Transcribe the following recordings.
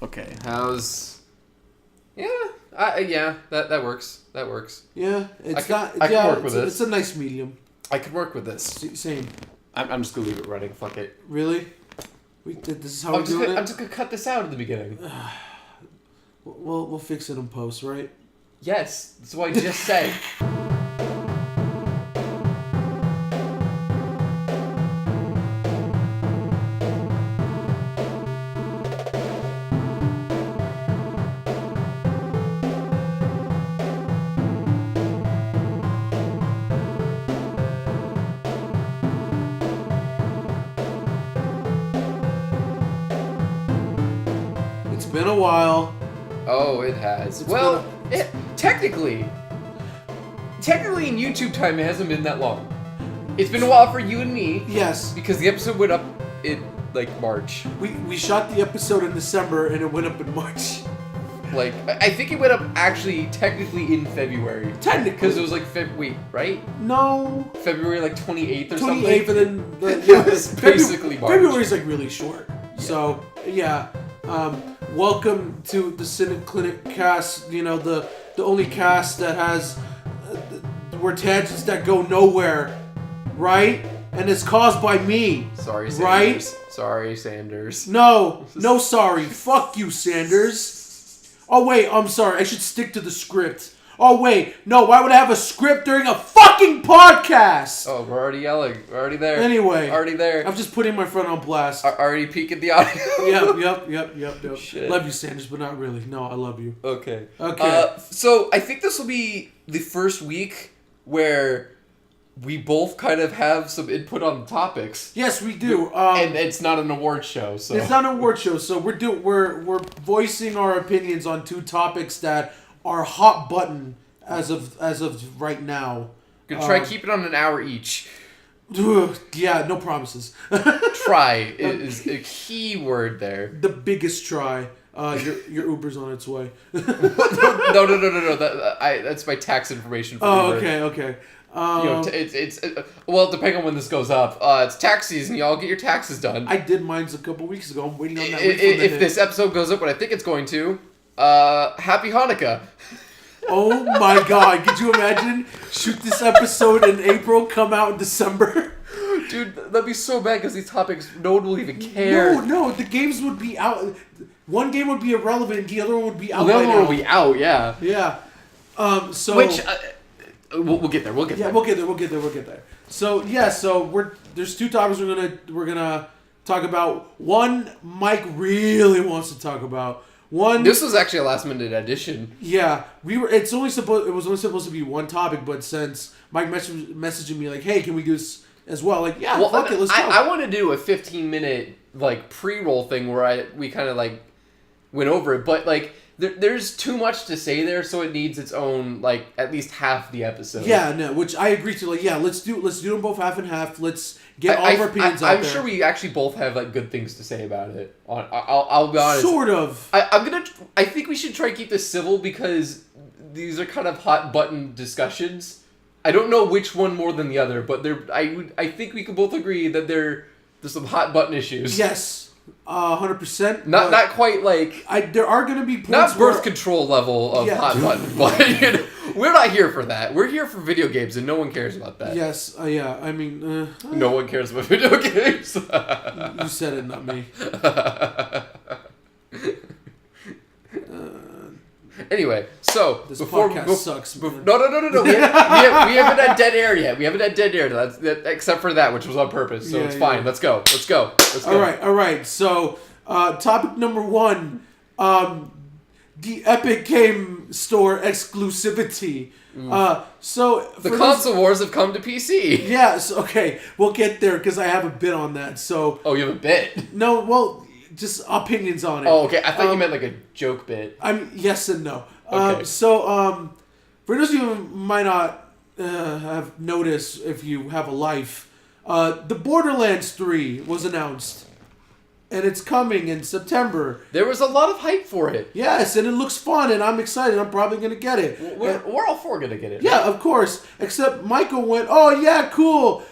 Okay. How's... Yeah, that works. That works. Yeah, I can work with this. It's a nice medium. I can work with this. Same. I'm just gonna leave it running. Fuck it. Really? This is how we're doing it? I'm just gonna cut this out at the beginning. We'll fix it in post, right? Yes, that's what I just said. It's been a while. Oh, it has. It's technically in YouTube time, it hasn't been that long. It's been a while for you and me. Yes. Because the episode went up in, March. We shot the episode in December, and it went up in March. I think it went up actually technically in February. Technically. Because it was right? No. February 28th or something? 28th, and then... It was basically March. February's really short. Yeah. So, yeah. Welcome to the Cynic Clinic cast, the only cast that has where tangents that go nowhere, right? And it's caused by me. Sorry, Sanders. Right? Sorry, Sanders. No sorry. Fuck you, Sanders. Oh wait, I'm sorry. I should stick to the script. Oh wait, no, why would I have a script during a fucking podcast? Oh, we're already yelling. We're already there. Anyway. Already there. I'm just putting my friend on blast. Already peeking the audio. Yep. Shit. Love you, Sanders, but not really. No, I love you. Okay. So I think this will be the first week where we both kind of have some input on the topics. Yes, we do. And it's not an award show, so it's not an award show. So we're voicing our opinions on two topics that are hot button as of right now. Gonna try keep it on an hour each. Yeah, no promises. Try is a key word there. The biggest try. Your Uber's on its way. No. That's my tax information for Uber. Okay. It's depending on when this goes up. It's tax season, y'all. Get your taxes done. I did mine's a couple weeks ago. I'm waiting on that. If this episode goes up, what I think it's going to, Happy Hanukkah. Oh my God! Could you imagine? Shoot this episode in April, come out in December. Dude, that'd be so bad because these topics, no one will even care. No, the games would be out. One game would be irrelevant, the other one would be out. The other one would be out, yeah. Yeah. So which we'll get there. We'll get there. So yeah, there's two topics we're gonna talk about. One Mike really wants to talk about. One. This was actually a last minute addition. Yeah, it was only supposed to be one topic, but since Mike messaging me hey, can we do this as well? Fuck it, let's go. I want to do a 15-minute pre-roll thing where we kind of went over it, but there's too much to say there, so it needs its own at least half the episode. Yeah, no, which I agree to. Let's do them both half and half. Let's get all of our opinions out there. I'm sure we actually both have good things to say about it. I'll be honest. Sort of. I think we should try to keep this civil because these are kind of hot button discussions. I don't know which one more than the other, but I think we can both agree that there's some hot button issues. Yes. 100%. Not quite there are going to be points not birth control level of hot button, but we're not here for that. We're here for video games, and no one cares about that. Yes, yeah. I mean, no one cares about video games. You said it, not me. Anyway, so this podcast sucks. No. We haven't had dead air yet. We haven't had dead air. Except for that, which was on purpose. So it's fine. Let's go. All right. So, topic number one, the Epic Game Store exclusivity. So the console wars have come to PC. Yes. Okay. We'll get there because I have a bit on that. So. Oh, you have a bit? No. Well. Just opinions on it. Oh, okay. I thought you meant a joke bit. Yes and no. Okay. For those of you who might not have noticed, if you have a life, the Borderlands 3 was announced. And it's coming in September. There was a lot of hype for it. Yes, and it looks fun, and I'm excited. I'm probably going to get it. We're all four going to get it. Yeah, right? Of course. Except Michael went, oh, yeah, cool.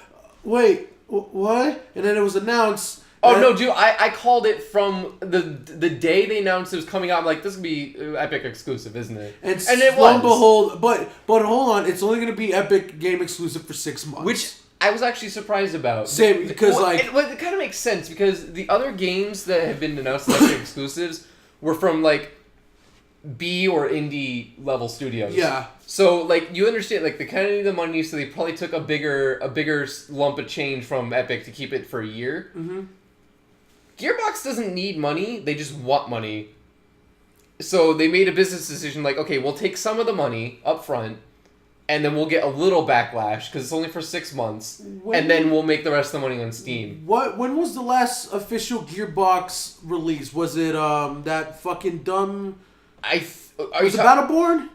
Wait, what? And then it was announced. Oh no, dude! I called it from the day they announced it was coming out. I'm like, this would be Epic exclusive, isn't it? And it lo was. and behold, but hold on, it's only going to be Epic game exclusive for 6 months. Which I was actually surprised about. Same, because it kind of makes sense because the other games that have been announced as Epic exclusives were from like B or indie level studios. Yeah. So like you understand, like they kind of need the money, so they probably took a bigger lump of change from Epic to keep it for a year. Mm-hmm. Gearbox doesn't need money; they just want money. So they made a business decision, like, okay, we'll take some of the money up front, and then we'll get a little backlash because it's only for 6 months, and then we'll make the rest of the money on Steam. When was the last official Gearbox release? Was it that fucking dumb? Was it Battleborn?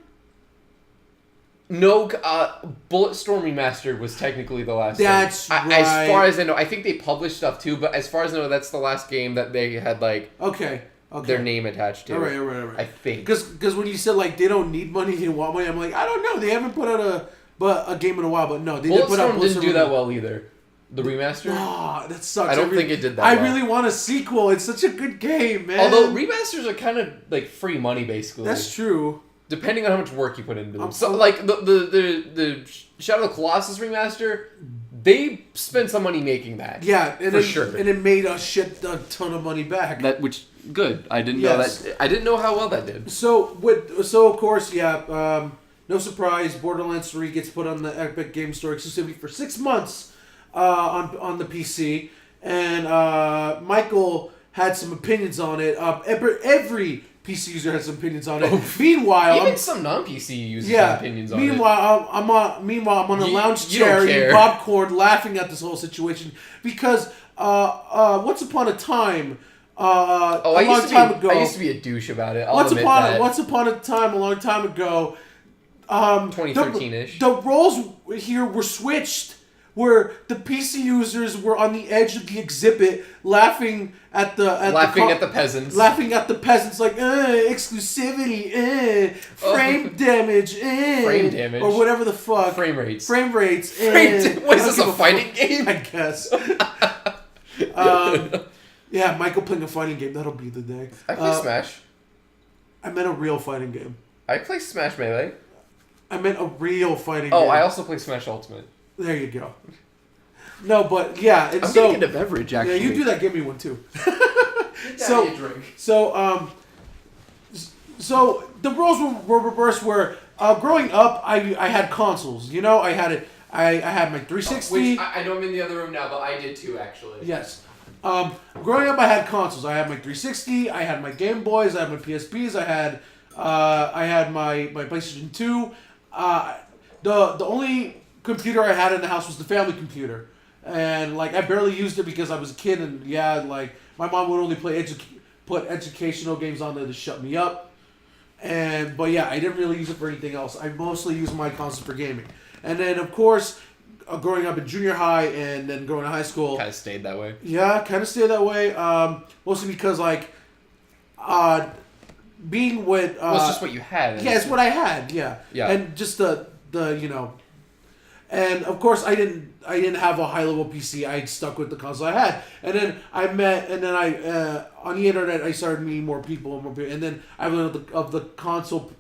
No, Bulletstorm Remastered was technically the last. That's right. As far as I know, I think they published stuff too, but as far as I know, that's the last game that they had like their name attached to. All right. I think because when you said like they don't need money, they want money, I'm like, I don't know, they haven't put out a game in a while, but no, they did put out. Bulletstorm didn't do that well either. The remaster? Ah, that sucks. I don't think it did that well. I really want a sequel. It's such a good game, man. Although remasters are kind of like free money, basically. That's true. Depending on how much work you put into them. So, like, the Shadow of the Colossus remaster, they spent some money making that. Yeah, for sure. And it made a ton of money back. Good. I didn't know that. I didn't know how well that did. So of course, yeah, no surprise, Borderlands 3 gets put on the Epic Game Store exclusively for 6 months on the PC. And Michael had some opinions on it. Every PC user has some opinions on it. Meanwhile, even some non-PC users have opinions on it. I'm on a lounge chair eating popcorn, laughing at this whole situation because once upon a time, a long time ago, I used to be a douche about it. Once upon a time, a long time ago, 2013-ish. The roles here were switched. Where the PC users were on the edge of the exhibit, laughing at the peasants, like exclusivity, frame damage, or whatever the fuck, frame rates. What is this, a fighting game? I guess. Yeah, Michael playing a fighting game. That'll be the day. I play Smash. I meant a real fighting game. I play Smash Melee. I meant a real fighting game. Oh, I also play Smash Ultimate. There you go. No, but yeah, I'm gonna get a beverage. Actually, yeah, you do that. Give me one too. So the roles were reversed. Where growing up, I had consoles. You know, I had my 360. Which I know I'm in the other room now, but I did too, actually. Yes. Growing up, I had consoles. I had my 360. I had my Game Boys. I had my PSPs. I had my PlayStation 2. The only computer I had in the house was the family computer, and like I barely used it because I was a kid, and like my mom would only put educational games on there to shut me up, but yeah, I didn't really use it for anything else. I mostly used my console for gaming, and then of course, growing up in junior high and then going to high school, kind of stayed that way. Yeah, kind of stayed that way. Mostly because like, being with it's just what you had. Yeah, it's what I had. Yeah. And just the and of course I didn't have a high level PC. I stuck with the console I had, and then I on the internet I started meeting more people, and then I learned of the console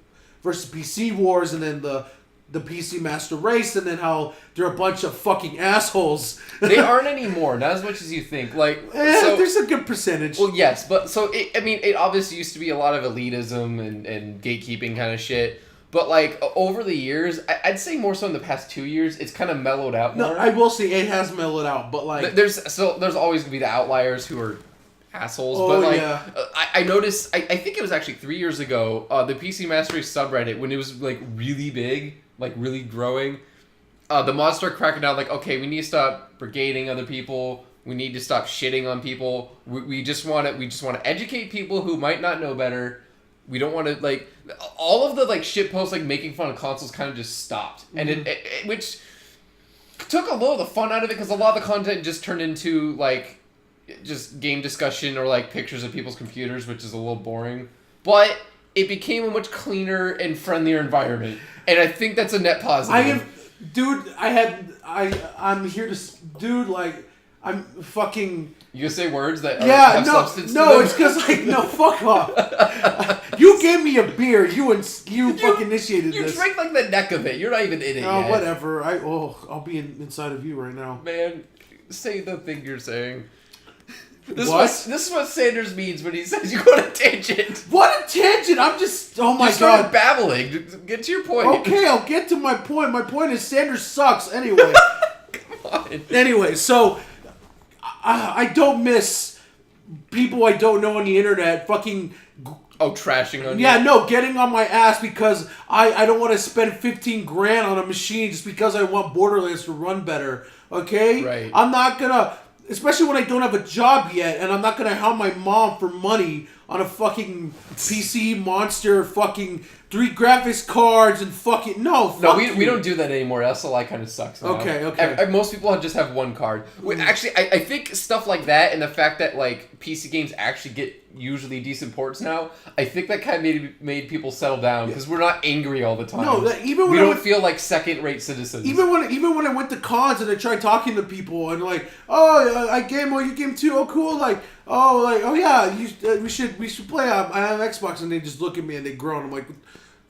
versus PC wars, and then the PC master race, and then how they're a bunch of fucking assholes. They aren't anymore, not as much as you think. Like, there's a good percentage. Well, yes, but it obviously used to be a lot of elitism and gatekeeping kind of shit. But like over the years, I'd say more so in the past 2 years, it's kind of mellowed out more. No, I will say it has mellowed out, but like there's always gonna be the outliers who are assholes. Oh, but like yeah. I noticed, I think it was actually 3 years ago, the PC Master Race subreddit, when it was like really big, like really growing, the mods start cracking down like, okay, we need to stop brigading other people. We need to stop shitting on people. We just want to educate people who might not know better. We don't want to, like, all of the, like, shit posts, like, making fun of consoles kind of just stopped. And it which took a little of the fun out of it, because a lot of the content just turned into, like, just game discussion or, like, pictures of people's computers, which is a little boring. But it became a much cleaner and friendlier environment. And I think that's a net positive. I'm fucking. You gonna say words that have substance to them? It's because fuck off. You gave me a beer. You fucking initiated this. You drank like the neck of it. You're not even in it yet. Whatever. I'll be inside of you right now. Man, say the thing you're saying. This is what Sanders means when he says you go on a tangent. What a tangent! I'm just. Oh my you started god. babbling. Get to your point. Okay, I'll get to my point. My point is Sanders sucks. Anyway. Come on. Anyway, so. I don't miss people I don't know on the internet fucking... Oh, trashing on you? Yeah, no, getting on my ass because I don't want to spend $15,000 on a machine just because I want Borderlands to run better, okay? Right. I'm not gonna... Especially when I don't have a job yet, and I'm not gonna help my mom for money on a fucking PC monster, fucking 3 graphics cards, and fucking... No, we don't do that anymore. SLI kind of sucks now. Okay. Most people just have one card. Actually, I think stuff like that and the fact that, like, PC games actually get usually decent ports now, I think that kind of made people settle down because we're not angry all the time. No, even when we don't feel like second-rate citizens. Even when I went to cons and I tried talking to people and like, oh, I game, you game too, oh cool, oh yeah, we should play. I have Xbox, and they just look at me and they groan. I'm like,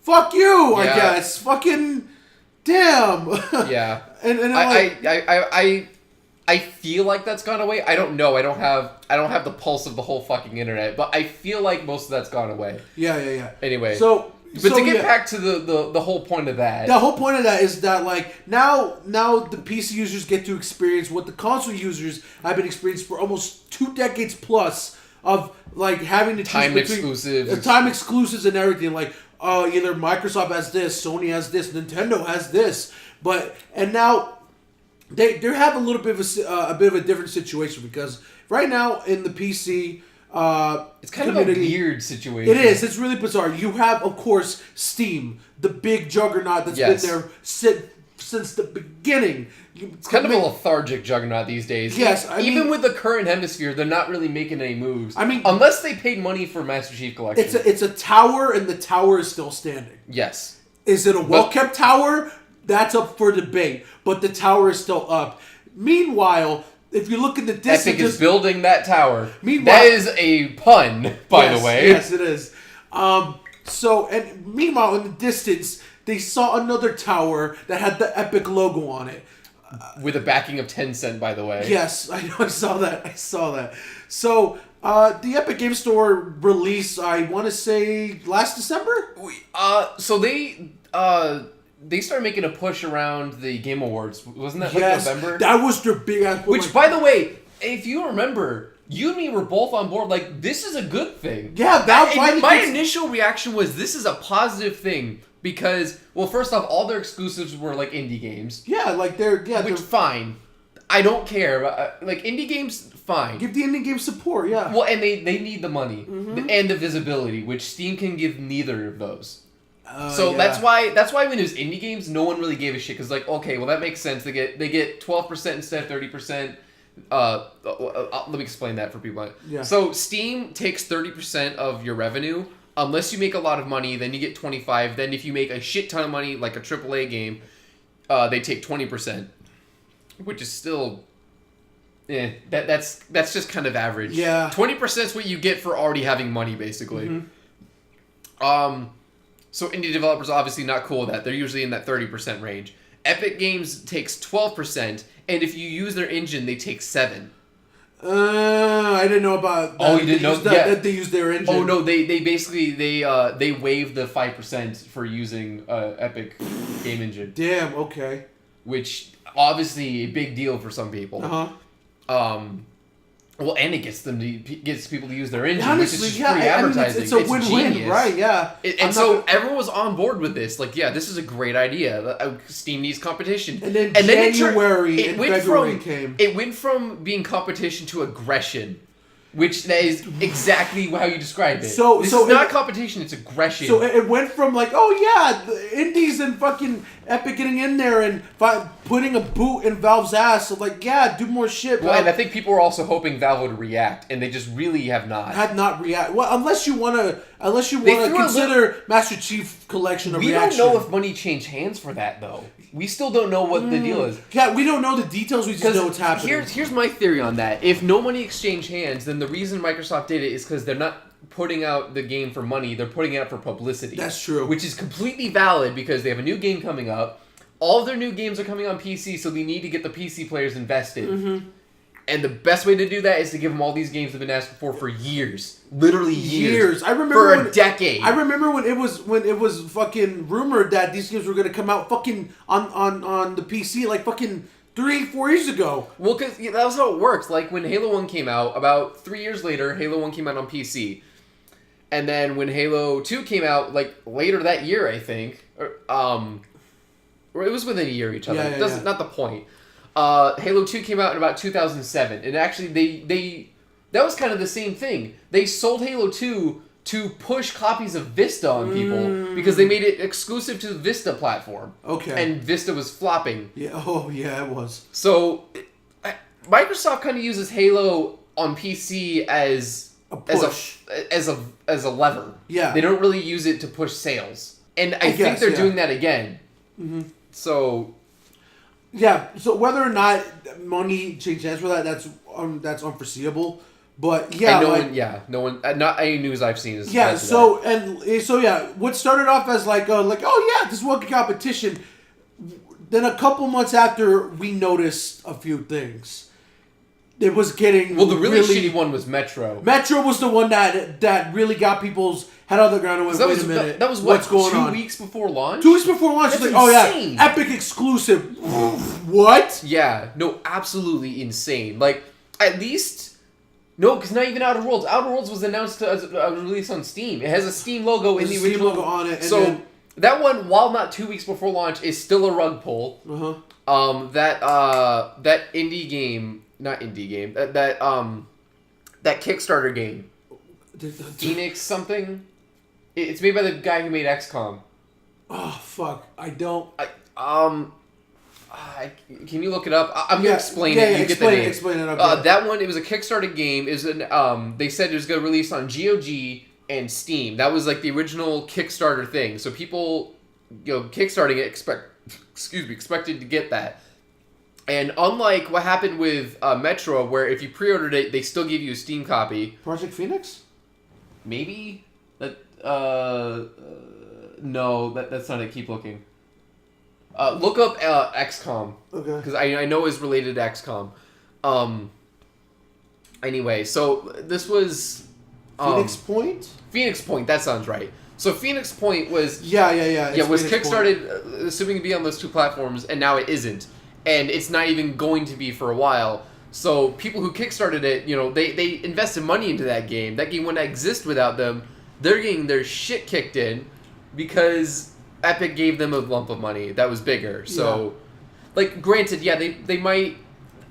fuck you, I guess, fucking damn. Yeah, and I feel like that's gone away. I don't know. I don't have the pulse of the whole fucking internet, but I feel like most of that's gone away. Yeah. Anyway, to get back to the whole point of that. The whole point of that is that like now the PC users get to experience what the console users have been experiencing for almost 2 decades plus of like having to choose time exclusives and everything. Like either Microsoft has this, Sony has this, Nintendo has this, and now. They have a little bit of a different situation because right now in the PC it's kind of a weird situation. It is. It's really bizarre. You have, of course, Steam, the big juggernaut that's been there since the beginning. It's kind of a lethargic juggernaut these days. Yes, even with the current hemisphere, they're not really making any moves. I mean, unless they paid money for Master Chief Collection. It's a tower, and the tower is still standing. Yes. Is it a well-kept tower? That's up for debate, but the tower is still up. Meanwhile, if you look at the distance... Epic is building that tower. That is a pun, by the way. Yes, it is. Meanwhile, in the distance, they saw another tower that had the Epic logo on it. With a backing of Tencent, by the way. Yes, I know. I saw that. So, the Epic Game Store release, I want to say, last December? So they started making a push around the Game Awards. Wasn't that November? That was their big ass. Which, by the way, if you remember, you and me were both on board. Like, this is a good thing. Yeah, my initial reaction was, this is a positive thing because, well, first off, all their exclusives were like indie games. Yeah, like they're fine. I don't care. Like indie games, fine. Give the indie games support. Yeah. Well, and they need the money and the visibility, which Steam can give neither of those. That's why when there's indie games, no one really gave a shit because like, okay, well that makes sense. They get 12% instead of 30%. Let me explain that for people. Yeah. So Steam takes 30% of your revenue unless you make a lot of money. Then you get 25%. Then if you make a shit ton of money, like a AAA game, they take 20%, which is still. That's just kind of average. Yeah. 20% is what you get for already having money, basically. So indie developers are obviously not cool with that. They're usually in that 30% range. Epic Games takes 12%, and if you use their engine, they take 7%. I didn't know about that. Oh, you didn't know that they use their engine. Oh no, they basically they waive the 5% for using Epic game engine. Damn. Okay. Which obviously a big deal for some people. Well, and it gets people to use their engine, honestly, which is just free advertising. It's a win-win, genius. Right? Yeah. Everyone was on board with this. Like, yeah, this is a great idea. Steam needs competition. And then January and February came. It went from being competition to aggression, which that is exactly how you described it. This is not competition; it's aggression. So it went from like, oh yeah, the indies and fucking Epic getting in there and putting a boot in Valve's ass. So like, yeah, do more shit. Well, and I think people were also hoping Valve would react, and they just really have not. Had not react. Well, unless you want Unless you They want to threw a consider Master Chief Collection a We reaction. don't know if money changed hands for that, though. We still don't know what the deal is. Yeah, we don't know the details. We just know what's happening. Here's my theory on that. If no money exchanged hands, then the reason Microsoft did it is because they're not putting out the game for money. They're putting it out for publicity. That's true. Which is completely valid because they have a new game coming up. All of their new games are coming on PC, so they need to get the PC players invested. Mm-hmm. And the best way to do that is to give them all these games they've been asking for years, literally years. I remember for a decade. I remember when it was fucking rumored that these games were gonna come out fucking on the PC like fucking 3-4 years ago. Well, because that was how it works. Like when Halo 1 came out, about 3 years later, Halo 1 came out on PC, and then when Halo 2 came out, like later that year, I think, or it was within a year of each other. Yeah, yeah. Not the point. Halo 2 came out in about 2007, and actually that was kind of the same thing. They sold Halo 2 to push copies of Vista on people because they made it exclusive to the Vista platform. Okay. And Vista was flopping. Yeah. Oh, yeah, it was. So Microsoft kind of uses Halo on PC as a push. as a lever. Yeah. They don't really use it to push sales, and I think they're doing that again. Mm-hmm. So. Yeah, so whether or not money changed hands for that's unforeseeable. But yeah, and no one, not any news I've seen is. Yeah, so what started off as like oh yeah, this was a competition. Then a couple months after, we noticed a few things. It was getting the really shitty one was Metro. Metro was the one that really got people's head on the ground and went, wait a minute. That was what's going on? 2 weeks before launch? 2 weeks before launch. That's It's like, insane. Oh yeah, Epic exclusive. What? Yeah, no, absolutely insane. Like, at least... No, because not even Outer Worlds. Outer Worlds was announced as a release on Steam. It has a Steam logo in the original... Steam logo on it. And that one, while not 2 weeks before launch, is still a rug pull. Uh-huh. That indie game... Not indie game. That Kickstarter game. Phoenix something? It's made by the guy who made XCOM. Oh, fuck. I don't... Can you look it up? I'm going to explain it. You get the name. Explain it. Okay. That one, it was a Kickstarter game. It was they said it was going to release on GOG and Steam. That was like the original Kickstarter thing. So people, kickstarting it expected to get that. And unlike what happened with Metro, where if you pre-ordered it, they still give you a Steam copy. Project Phoenix? Maybe? No, that's not it. Keep looking. Look up XCOM. Okay. Because I know it's related to XCOM. Anyway, so this was... Phoenix Point? Phoenix Point, that sounds right. So Phoenix Point was... Yeah. Yeah, was kickstarted, assuming to be on those two platforms, and now it isn't. And it's not even going to be for a while. So people who kickstarted it, they invested money into that game. That game wouldn't exist without them. They're getting their shit kicked in because Epic gave them a lump of money that was bigger. So, granted, yeah, they might...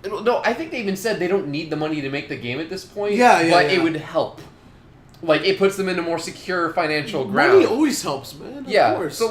No, I think they even said they don't need the money to make the game at this point. Yeah. It would help. Like, it puts them in a more secure financial ground. Money always helps, man. Of course. So,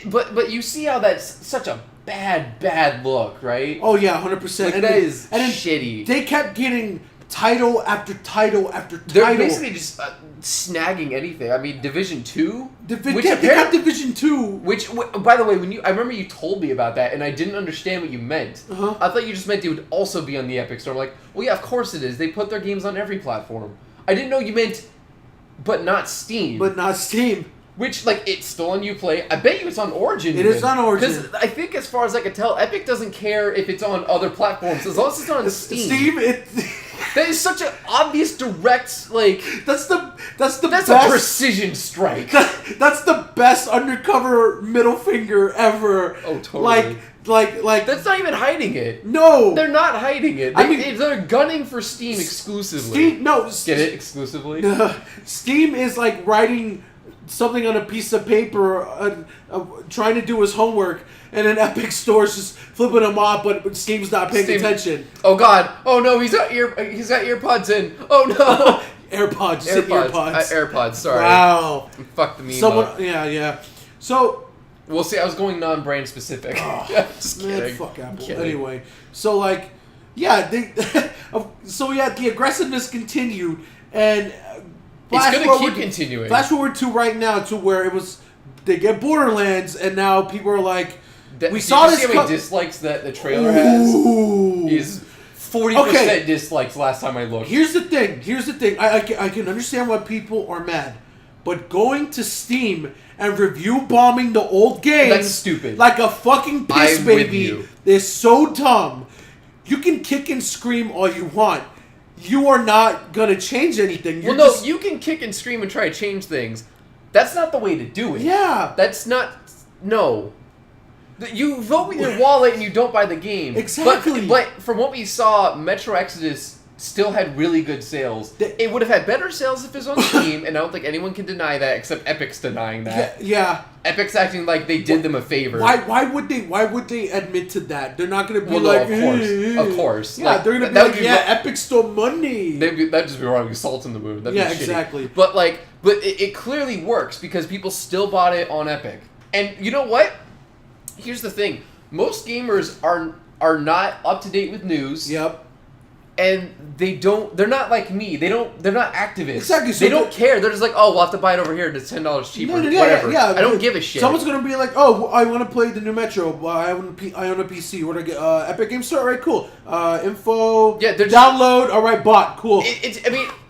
but you see how that's such a bad look, right? Oh, yeah, 100%. That is shitty. They kept getting title after title after title. They're basically just snagging anything. I mean, Division 2? They got Division 2. Which, by the way, I remember you told me about that, and I didn't understand what you meant. Uh-huh. I thought you just meant it would also be on the Epic Store. I'm like, well, yeah, of course it is. They put their games on every platform. I didn't know you meant, but not Steam. Which, it's still on Uplay. I bet you it's on Origin. It is on Origin. Because I think, as far as I can tell, Epic doesn't care if it's on other platforms, as long as it's on Steam. That is such an obvious, direct, That's best, a precision strike. That's the best undercover middle finger ever. Oh, totally. That's not even hiding it. No. They're not hiding it. They're gunning for Steam exclusively. Get it? Exclusively? Steam is like writing something on a piece of paper, trying to do his homework, and then Epic Store's just flipping him off, but Steam's not paying attention. Oh God! Oh no! He's got earpods in. Oh no! AirPods. AirPods. Sorry. Wow. Fuck the meme up. Yeah. So. We'll see. I was going non-brand specific. Oh, just man, kidding. fuck Apple. Anyway, so the aggressiveness continued, and It's going to keep continuing. Flash forward to right now to where it was, they get Borderlands, and now people are like, we saw this. Did you see how many dislikes that the trailer has? Is 40% dislikes last time I looked. Here's the thing. I can understand why people are mad. But going to Steam and review bombing the old games... That's stupid. Like a fucking piss I'm baby. with you. Is so dumb. You can kick and scream all you want. You are not going to change anything. You can kick and scream and try to change things. That's not the way to do it. Yeah. That's not... No. You vote with your wallet and you don't buy the game. Exactly. But from what we saw, Metro Exodus still had really good sales. It would have had better sales if it was on Steam, and I don't think anyone can deny that, except Epic's denying that. Yeah. Epic's acting like they did them a favor. Why would they admit to that? They're not going to be of course. Yeah, they're going to be like, Epic stole money. That'd just be wrong. Salt in the moon. That'd be shitty. Exactly. But it clearly works because people still bought it on Epic. And you know what? Here's the thing. Most gamers are not up to date with news. Yep. And they're not like me. They're not activists. Exactly. So they don't care. They're just like, oh, we'll have to buy it over here. It's $10 cheaper. Whatever. Yeah. I don't give a shit. Someone's going to be like, oh, I want to play the new Metro. I own a PC. What do I get? Epic Game Store? All right, cool. Info. Yeah, download. All right, bought. Cool.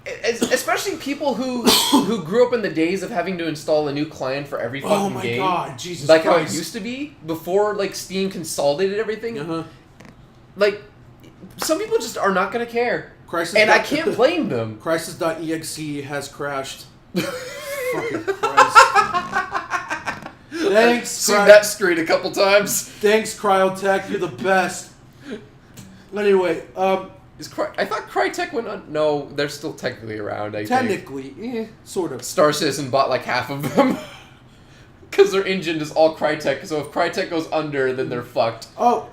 Especially people who grew up in the days of having to install a new client for every fucking game. Oh my god, Jesus Christ. Christ. How it used to be before Steam consolidated everyking. Uh-huh. Some people just are not going to care. I can't blame them. Crisis.exe has crashed. Fucking Christ. Thanks. Seen that screen a couple times. Thanks, Cryotech. You're the best. Anyway, I thought Crytek went on. No, they're still technically around. Technically, sort of. Star Citizen bought like half of them. Because their engine is all Crytek, so if Crytek goes under, then they're fucked. Oh,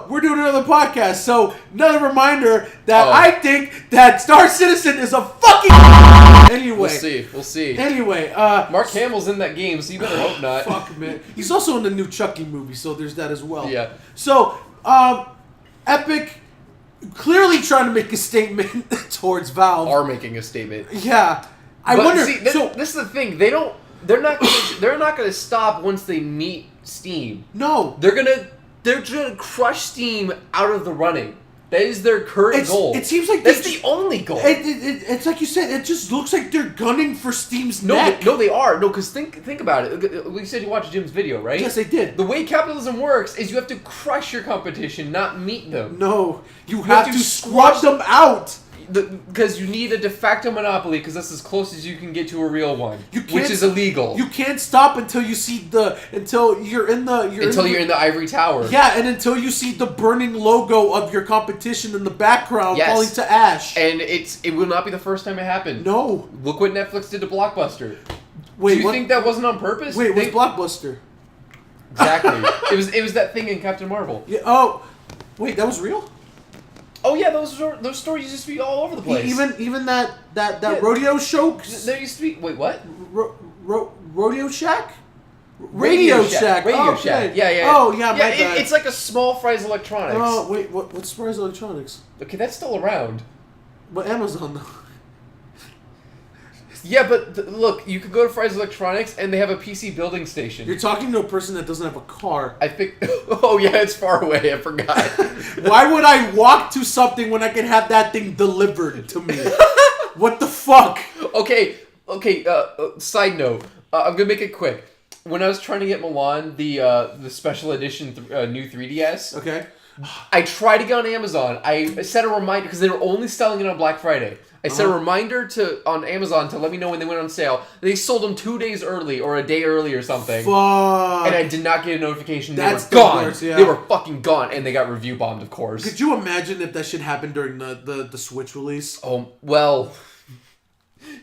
we're doing another podcast, so another reminder that I think that Star Citizen is a fucking... Anyway. We'll see. Anyway, Mark Hamill's in that game, so you better hope not. Fuck, man. He's also in the new Chucky movie, so there's that as well. Yeah. So, Epic clearly trying to make a statement towards Valve. Are making a statement. Yeah. I wonder... See, this is the thing. They're not gonna stop once they meet Steam. No. They're gonna crush Steam out of the running. That is their current goal. It seems like that's the only goal. It's like you said. It just looks like they're gunning for Steam's neck. No, they are. No, because think about it. We said you watched Jim's video, right? Yes, I did. The way capitalism works is you have to crush your competition, not meet them. No, you have to scrub them out. Because you need a de facto monopoly, because that's as close as you can get to a real one, which is illegal. You can't stop until you see until you're in the ivory tower. Yeah, and until you see the burning logo of your competition in the background falling to ash. And it will not be the first time it happened. No. Look what Netflix did to Blockbuster. Wait, do you think that wasn't on purpose? Wait, what's Blockbuster? Exactly. it was that thing in Captain Marvel. Yeah. Oh, wait, that was real? Oh yeah, those stories used to be all over the place. Even that rodeo show. There used to be. Wait, what? Rodeo Shack. Radio Shack. Radio Shack. Yeah. Oh yeah, my bad. It's like a small Fry's Electronics. Oh wait, what's Fry's Electronics? Okay, that's still around. But Amazon though. Yeah, but look, you could go to Fry's Electronics and they have a PC building station. You're talking to a person that doesn't have a car. I think... Oh, yeah, it's far away. I forgot. Why would I walk to something when I can have that thing delivered to me? What the fuck? Okay, side note. I'm going to make it quick. When I was trying to get Milan the special edition new 3DS... Okay. I tried to get on Amazon. I set a reminder, because they were only selling it on Black Friday. I set a reminder on Amazon to let me know when they went on sale. They sold them 2 days early or a day early or something. Fuck. And I did not get a notification. That's they were gone. Worst, yeah. They were fucking gone, and they got review bombed, of course. Could you imagine if that shit happened during the Switch release? Oh, well...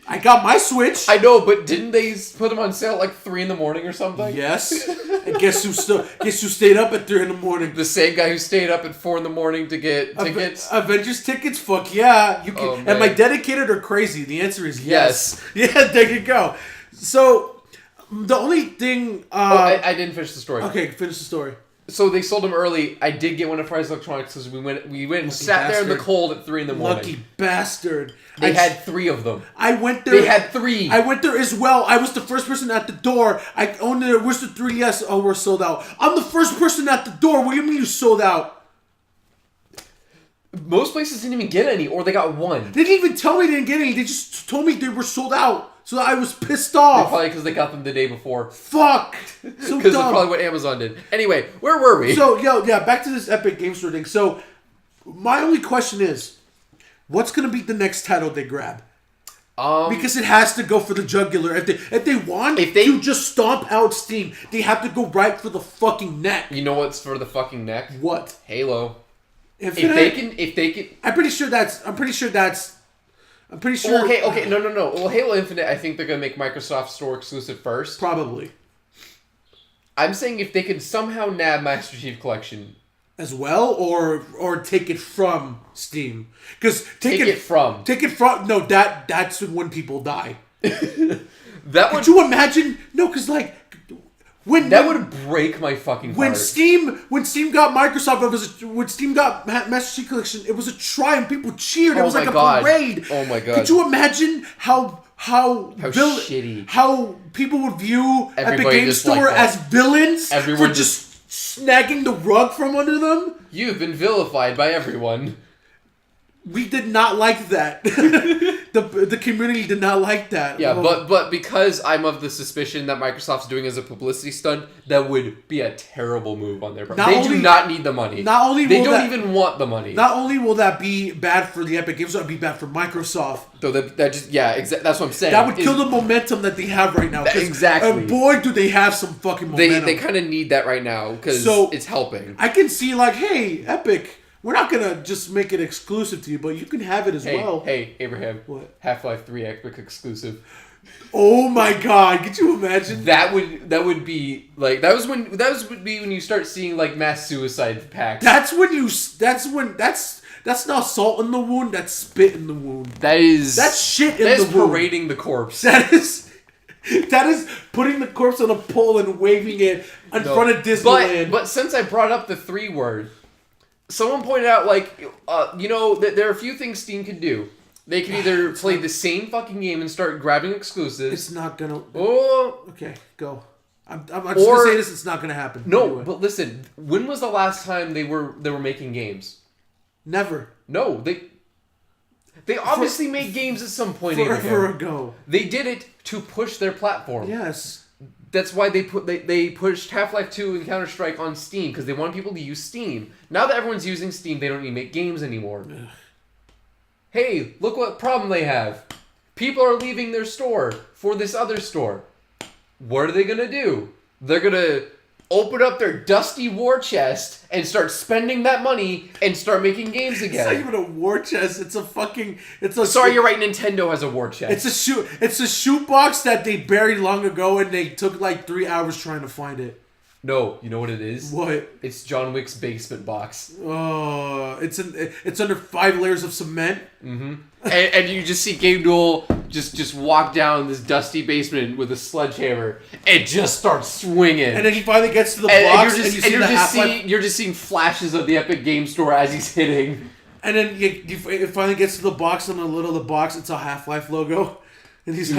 I got my Switch. I know, but didn't they put them on sale at like 3 in the morning or something? Yes. And guess who stayed up at 3 in the morning? The same guy who stayed up at 4 in the morning to get tickets. Avengers tickets? Fuck yeah. You can. Am I dedicated or crazy? The answer is yes. Yeah, there you go. So, the only thing... I didn't finish the story. Okay, finish the story. So they sold them early. I did get one of Fry's Electronics because we went and sat there in the cold at 3 a.m. Lucky bastard. They had 3 of them. I went there. They had 3. I went there as well. I was the first person at the door. I owned it. Where's the 3DS? Oh, we're sold out. I'm the first person at the door. What do you mean you sold out? Most places didn't even get any, or they got 1. They didn't even tell me they didn't get any. They just told me they were sold out. So I was pissed off. Probably because they got them the day before. Fuck. So Because that's probably what Amazon did. Anyway, where were we? So, back to this Epic Game Store thing. So, my only question is, what's going to be the next title they grab? Because it has to go for the jugular. If they want to just stomp out Steam, they have to go right for the fucking neck. You know what's for the fucking neck? What? Halo. Infinite? If they can. I'm pretty sure. Okay. No. Well, Halo Infinite, I think they're gonna make Microsoft Store exclusive first. Probably. I'm saying if they could somehow nab Master Chief Collection as well, or take it from Steam, because take it from. No, that's when people die. Could you imagine? No, because would break my fucking heart. When Steam got Microsoft, when Steam got Master Chief Collection, it was a triumph. People cheered. It was like a parade. Oh my god! Could you imagine how shitty how people would view Everybody Epic Game Store as villains for just snagging the rug from under them? You've been vilified by everyone. We did not like that. The community did not like that. Yeah, but because I'm of the suspicion that Microsoft's doing as a publicity stunt, that would be a terrible move on their part. They do not need the money. They don't even want the money. Not only will that be bad for the Epic Games, it'll be bad for Microsoft. So that's what I'm saying. That would kill the momentum that they have right now. Exactly. And boy, do they have some fucking momentum. They kind of need that right now because it's helping. I can see hey, Epic, we're not gonna just make it exclusive to you, but you can have it as well. Hey, Abraham. What? Half-Life 3 Epic exclusive. Oh my god! Could you imagine? That would be that would be when you start seeing mass suicide packs. That's not salt in the wound. That's spit in the wound. That's shit in the wound. That is parading the corpse. That is putting the corpse on a pole and waving it in front of Disneyland. But since I brought up the 3 word. Someone pointed out, that there are a few things Steam can do. They can either play the same fucking game and start grabbing exclusives. It's not gonna. Oh, okay, go. I'm just gonna say this. It's not gonna happen. No, anyway. But listen. When was the last time they were making games? Never. No, they obviously made games at some point. Forever ago. They did it to push their platform. Yes. That's why they pushed Half-Life 2 and Counter-Strike on Steam, because they want people to use Steam. Now that everyone's using Steam, they don't need to make games anymore. Ugh. Hey, look what problem they have. People are leaving their store for this other store. What are they going to do? They're going to open up their dusty war chest and start spending that money and start making games again. It's not even a war chest. It's a fucking... Sorry, you're right. Nintendo has a war chest. It's a shoebox that they buried long ago and they took 3 hours trying to find it. No, you know what it is? What? It's John Wick's basement box. Oh, it's under 5 layers of cement. Mm-hmm. and you just see Gabe Newell just walk down this dusty basement with a sledgehammer and just start swinging. And then he finally gets to the box you're just seeing flashes of the Epic Game Store as he's hitting. And then it finally gets to the box, and in the middle of the box, it's a Half-Life logo. And he's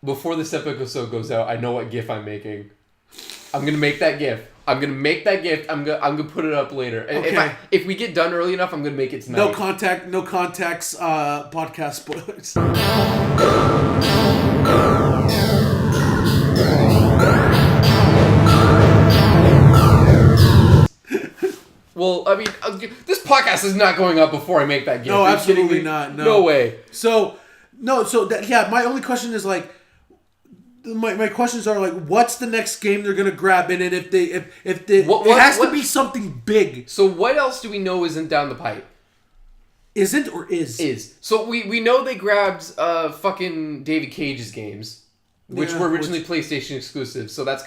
before this episode goes out, I know what GIF I'm making. I'm gonna make that GIF. I'm gonna put it up later. And okay. If we get done early enough, I'm gonna make it tonight. No contacts. Podcast spoilers. Well, I mean, this podcast is not going up before I make that GIF. No, absolutely not. No way. My only question is my questions are what's the next game they're gonna grab in it? It has to be something big. So what else do we know isn't down the pipe? Isn't or is? Is. So we know they grabbed fucking David Cage's games, which were originally PlayStation exclusives. So that's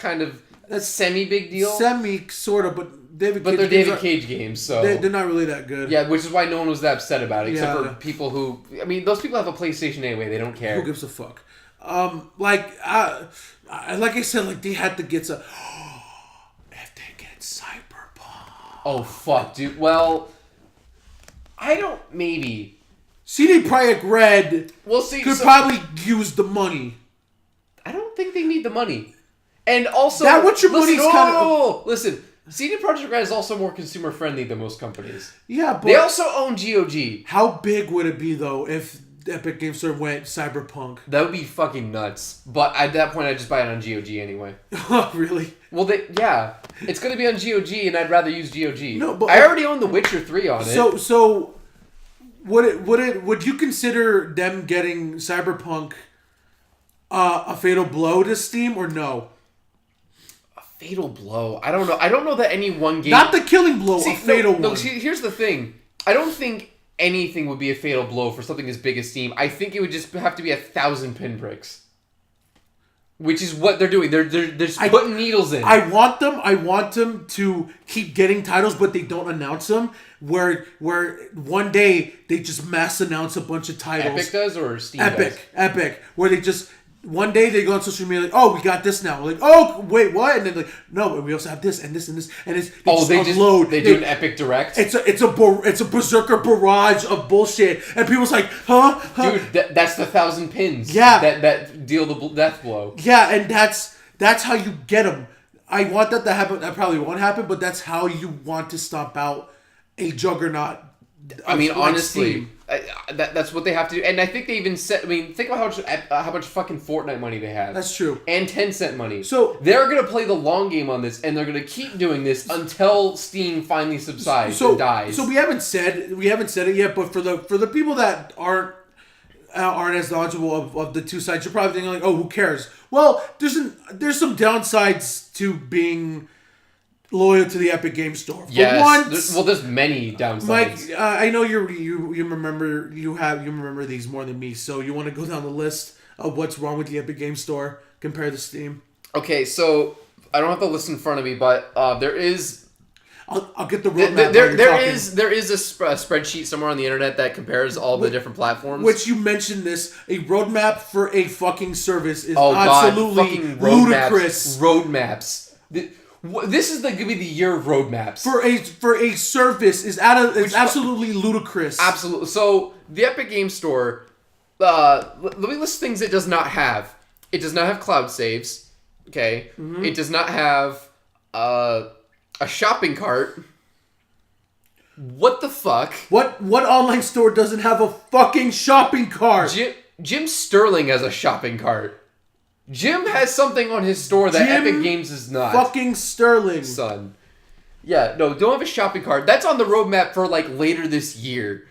semi big deal. Semi sort of, but they're David Cage games, so they're not really that good. Yeah, which is why no one was that upset about it, except for people who. I mean, those people have a PlayStation anyway. They don't care. Who gives a fuck? Like I said, they had to get some. If they get Cyberpunk. Oh fuck, dude. Well, I don't. Maybe CD Projekt Red we'll see. could probably use the money. I don't think they need the money. And also, That what your money's kind of. Listen, CD Projekt Red is also more consumer friendly than most companies. Yeah, but They also own GOG. how big would it be though if Epic Games Store went Cyberpunk? That would be fucking nuts. But at that point, I'd just buy it on GOG anyway. Really? Well, it's gonna be on GOG, and I'd rather use GOG. No, but I already own The Witcher 3 on it. So would you consider them getting Cyberpunk a fatal blow to Steam or no? A fatal blow. I don't know. I don't know that any one game. Not the killing blow, a fatal one. No, here's the thing. I don't think anything would be a fatal blow for something as big as Steam. I think it would just have to be 1,000 pinpricks. Which is what they're doing. They're just putting needles in. I want them to keep getting titles, but they don't announce them. Where one day they just mass announce a bunch of titles. Epic does or Steam does? Epic. Where they just one day they go on social media like, oh, we got this now. Like, oh, wait, what? And then like, no, but we also have this and this and this and it's they do an Epic Direct. It's a berserker barrage of bullshit, and people's like, huh? Dude, that's the 1,000 pins. Yeah, that deal the death blow. Yeah, and that's how you get them. I want that to happen. That probably won't happen, but that's how you want to stomp out a juggernaut. I mean, honestly, that's what they have to do. And I think they even said, I mean, think about how much fucking Fortnite money they have. That's true. And Tencent money. So they're going to play the long game on this, and they're going to keep doing this until Steam finally subsides and dies. So we haven't said it yet, but for the people that aren't as knowledgeable of the two sides, you're probably thinking like, oh, who cares? Well, there's some downsides to being loyal to the Epic Games Store. Yes. There's many downsides. Mike, I know you remember these more than me, so you want to go down the list of what's wrong with the Epic Games Store compared to Steam. Okay, so I don't have the list in front of me, but there is. I'll get the roadmap. There is a spreadsheet somewhere on the internet that compares all the different platforms. Which you mentioned this, a roadmap for a fucking service is absolutely ludicrous. Roadmaps. This is going to be the year of roadmaps. For a service is absolutely ludicrous. Absolutely. So the Epic Game Store, let me list things it does not have. It does not have cloud saves. Okay. Mm-hmm. It does not have a shopping cart. What the fuck? What online store doesn't have a fucking shopping cart? Jim Sterling has a shopping cart. Jim has something on his store that Epic Games is not. Fucking Sterling. Son. Yeah, no, don't have a shopping cart. That's on the roadmap for like later this year.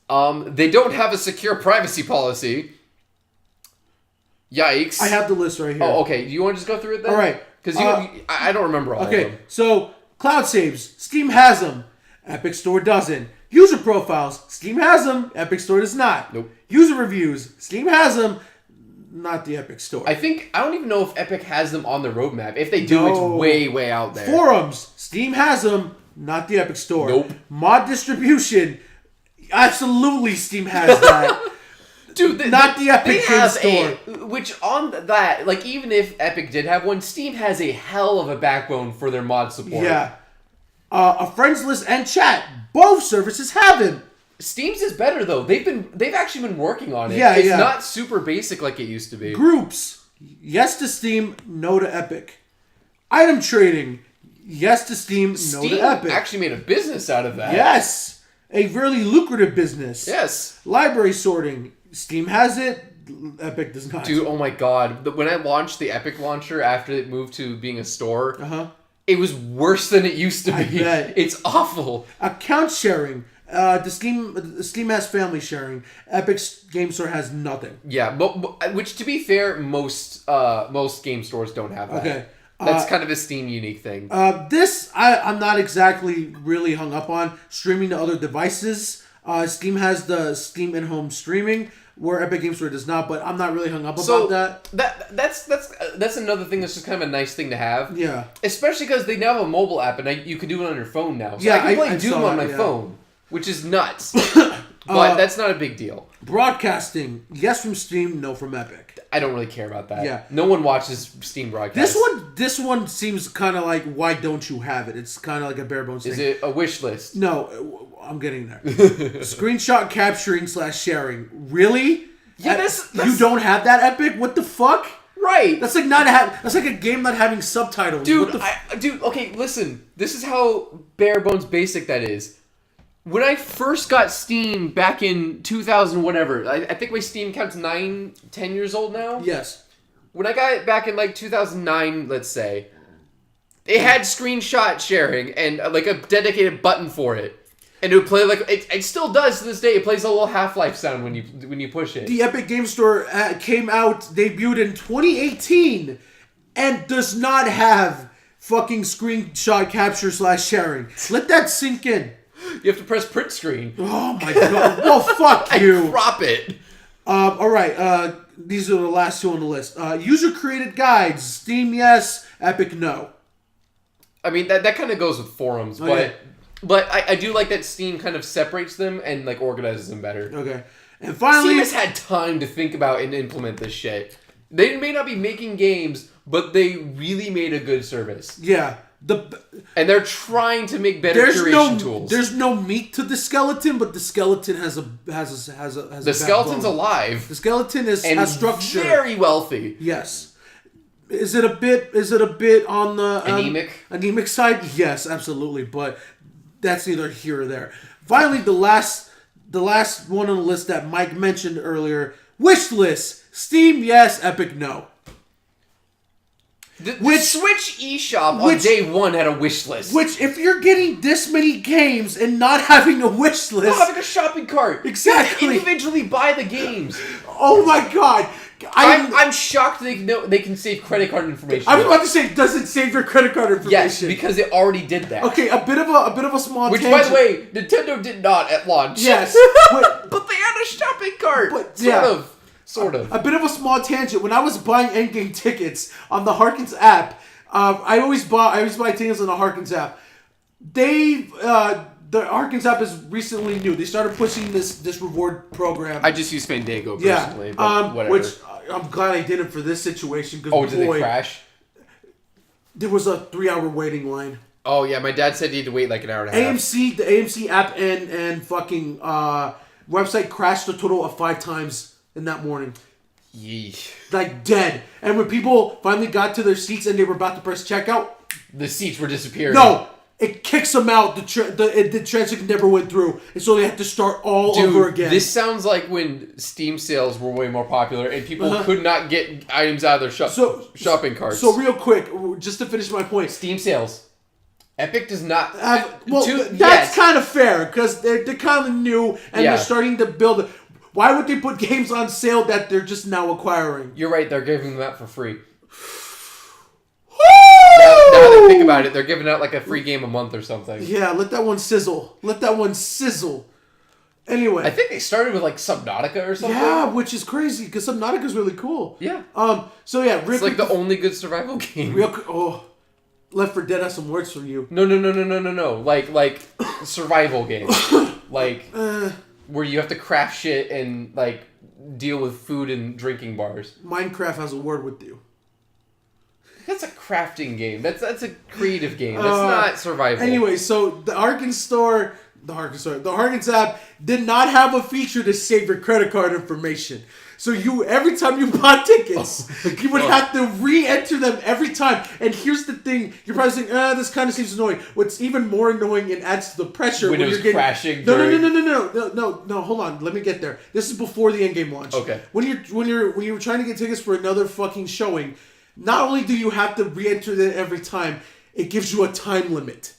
They don't have a secure privacy policy. Yikes. I have the list right here. Oh, okay. Do you want to just go through it then? All right. Because I don't remember all of them. Okay, so cloud saves. Steam has them. Epic Store doesn't. User profiles. Steam has them. Epic Store does not. Nope. User reviews. Steam has them. Not the Epic Store. I don't even know if Epic has them on the roadmap. If they do, it's way, way out there. Forums. Steam has them. Not the Epic Store. Nope. Mod distribution. Absolutely Steam has that. Dude, not the Epic Games Store. Which on that, like even if Epic did have one, Steam has a hell of a backbone for their mod support. Yeah. A friends list and chat. Both services have it. Steam's is better though. They've actually been working on it. Yeah, it's not super basic like it used to be. Groups. Yes to Steam, no to Epic. Item trading. Yes to Steam, no to Epic. Steam actually made a business out of that. Yes. A really lucrative business. Yes. Library sorting. Steam has it. Epic does not. Dude, oh my god. When I launched the Epic launcher after it moved to being a store, it was worse than it used to be. Bet. It's awful. Account sharing. The Steam has family sharing. Epic Game Store has nothing. Yeah, but which to be fair, most game stores don't have that. Okay. That's kind of a Steam unique thing. This I'm not exactly really hung up on. Streaming to other devices. Steam has the Steam in-home streaming, where Epic Games Store does not, but I'm not really hung up about that. That's another thing that's just kind of a nice thing to have. Yeah. Especially because they now have a mobile app, and you can do it on your phone now. So yeah, I can play Doom on my phone, which is nuts. But that's not a big deal. Broadcasting, yes from Steam, no from Epic. I don't really care about that. Yeah. No one watches Steam broadcasts. This one seems kind of like, why don't you have it? It's kind of like a bare bones thing. Is it a wish list? No, I'm getting there. Screenshot capturing / sharing. Really? Yeah, that's... You don't have that, Epic? What the fuck? Right. That's like that's like a game not having subtitles. Dude, dude, okay, listen. This is how bare bones basic that is. When I first got Steam back in 2000 whatever, I think my Steam account's 10 years old now. Yes. When I got it back in like 2009, let's say, it had screenshot sharing and like a dedicated button for it. And it would play like it still does to this day. It plays a little Half-Life sound when you push it. The Epic Game Store debuted in 2018, and does not have fucking screenshot capture / sharing. Let that sink in. You have to press print screen. Oh my god! Well, fuck you. Crop it. All right. These are the last two on the list. User created guides. Steam, yes. Epic, no. I mean that kind of goes with forums, But I do like that Steam kind of separates them and like organizes them better. Okay. And finally, Steam has had time to think about and implement this shit. They may not be making games, but they really made a good service. Yeah. And they're trying to make better curation tools. There's no meat to the skeleton, but the skeleton has a The skeleton's alive. The skeleton has structure. Very wealthy. Yes. Is it a bit on the anemic side? Yes, absolutely. But that's neither here or there. Finally, the last one on the list that Mike mentioned earlier, wish list. Steam, yes. Epic, no. The Switch eShop on day one had a wish list. Which, if you're getting this many games and not having a wish list... Not having a shopping cart. Exactly. You individually buy the games. Oh my god. I'm shocked they can save credit card information. I was about to say, does it save your credit card information? Yes, because it already did that. Okay, a bit of a small Which, tangent. by the way, Nintendo did not at launch. Yes. But they had a shopping cart. Sort of. A bit of a small tangent. When I was buying endgame tickets on the Harkins app, I always buy tickets on the Harkins app. The Harkins app is recently new. They started pushing this reward program. I just use Fandango personally, but whatever. Which I'm glad I didn't for this situation. Did they crash? There was a 3-hour waiting line. Oh yeah, my dad said he had to wait like an hour and a half. The AMC app and fucking website crashed a total of 5 times in that morning. Yeesh. Like dead. And when people finally got to their seats and they were about to press checkout, the seats were disappearing. No, it kicks them out. The transaction never went through, and so they had to start all over again. This sounds like when Steam sales were way more popular and people could not get items out of their shopping carts. So real quick, just to finish my point, Steam sales. Epic does not. That's kind of fair because they're kind of new and they're starting to build. Why would they put games on sale that they're just now acquiring? You're right. They're giving them out for free. Now that I think about it, they're giving out like a free game a month or something. Yeah, let that one sizzle. Anyway. I think they started with like Subnautica or something. Yeah, which is crazy because Subnautica's really cool. Yeah. So yeah, it's like the only good survival game. Left 4 Dead has some words for you. No. Like survival game. Like where you have to craft shit and like deal with food and drinking bars. Minecraft has a word with you. That's a crafting game. That's a creative game. That's not survival. Anyway, so the Harkins app did not have a feature to save your credit card information. So every time you bought tickets, you would have to re-enter them every time. And here's the thing: you're probably saying, "This kind of seems annoying." What's even more annoying and adds to the pressure when you're crashing. No. Hold on, let me get there. This is before the in-game launch. Okay. When you're trying to get tickets for another fucking showing, not only do you have to re-enter them every time, it gives you a time limit.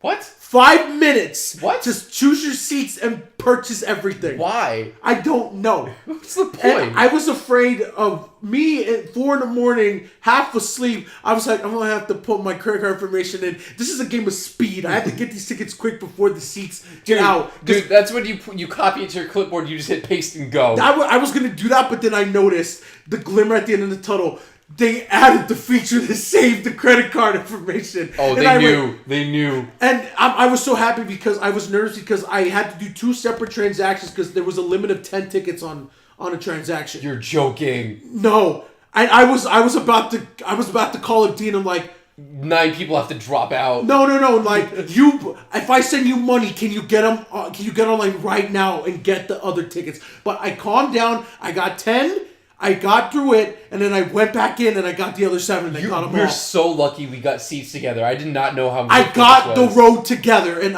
What? 5 minutes. What? Just choose your seats and purchase everything. Why? I don't know. What's the point? And I was afraid of me at 4 a.m, half asleep. I was like, I'm going to have to put my credit card information in. This is a game of speed. I have to get these tickets quick before the seats get out. Dude, that's when you copy it to your clipboard. You just hit paste and go. I was going to do that, but then I noticed the glimmer at the end of the tunnel. they added the feature that saved the credit card information. Oh, And they knew. And I was so happy because I was nervous because I had to do 2 separate transactions because there was a limit of 10 tickets on a transaction. You're joking. No. I was about to call it Dean. I'm like, 9 people have to drop out. no. Like if I send you money, can you get them? Can you get online right now and get the other tickets? But I calmed down. I got 10. I got through it, and then I went back in and I got the other 7. And I got them We're all. so lucky we got seats together. I did not know how. I got the road together, and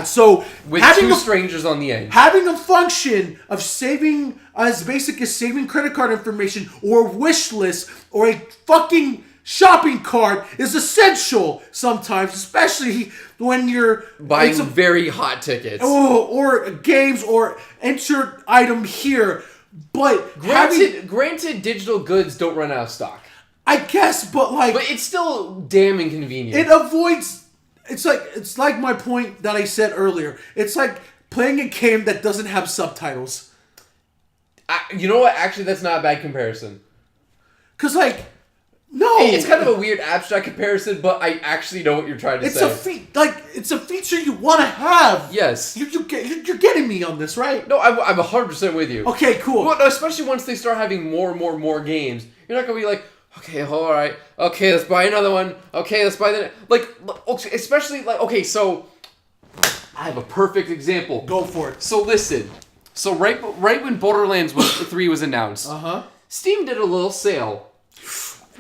so with having 2 strangers on the end. Having a function of saving as basic as saving credit card information or a wish list or a fucking shopping cart is essential sometimes, especially when you're buying very hot tickets. Or games or insert item here. But granted, digital goods don't run out of stock. I guess, but it's still damn inconvenient. It avoids. It's like my point that I said earlier. It's like playing a game that doesn't have subtitles. You know what? Actually, that's not a bad comparison. Cause no, it's kind of a weird abstract comparison, but I actually know what you're trying to say. It's a feature you want to have. Yes, you're getting me on this, right? No, I'm 100% with you. Okay, cool. Well, no, especially once they start having more games, you're not gonna be like, okay, all right, okay, let's buy another one. Okay, let's buy especially so I have a perfect example. Go for it. So listen, right when Borderlands 3 was announced, Steam did a little sale.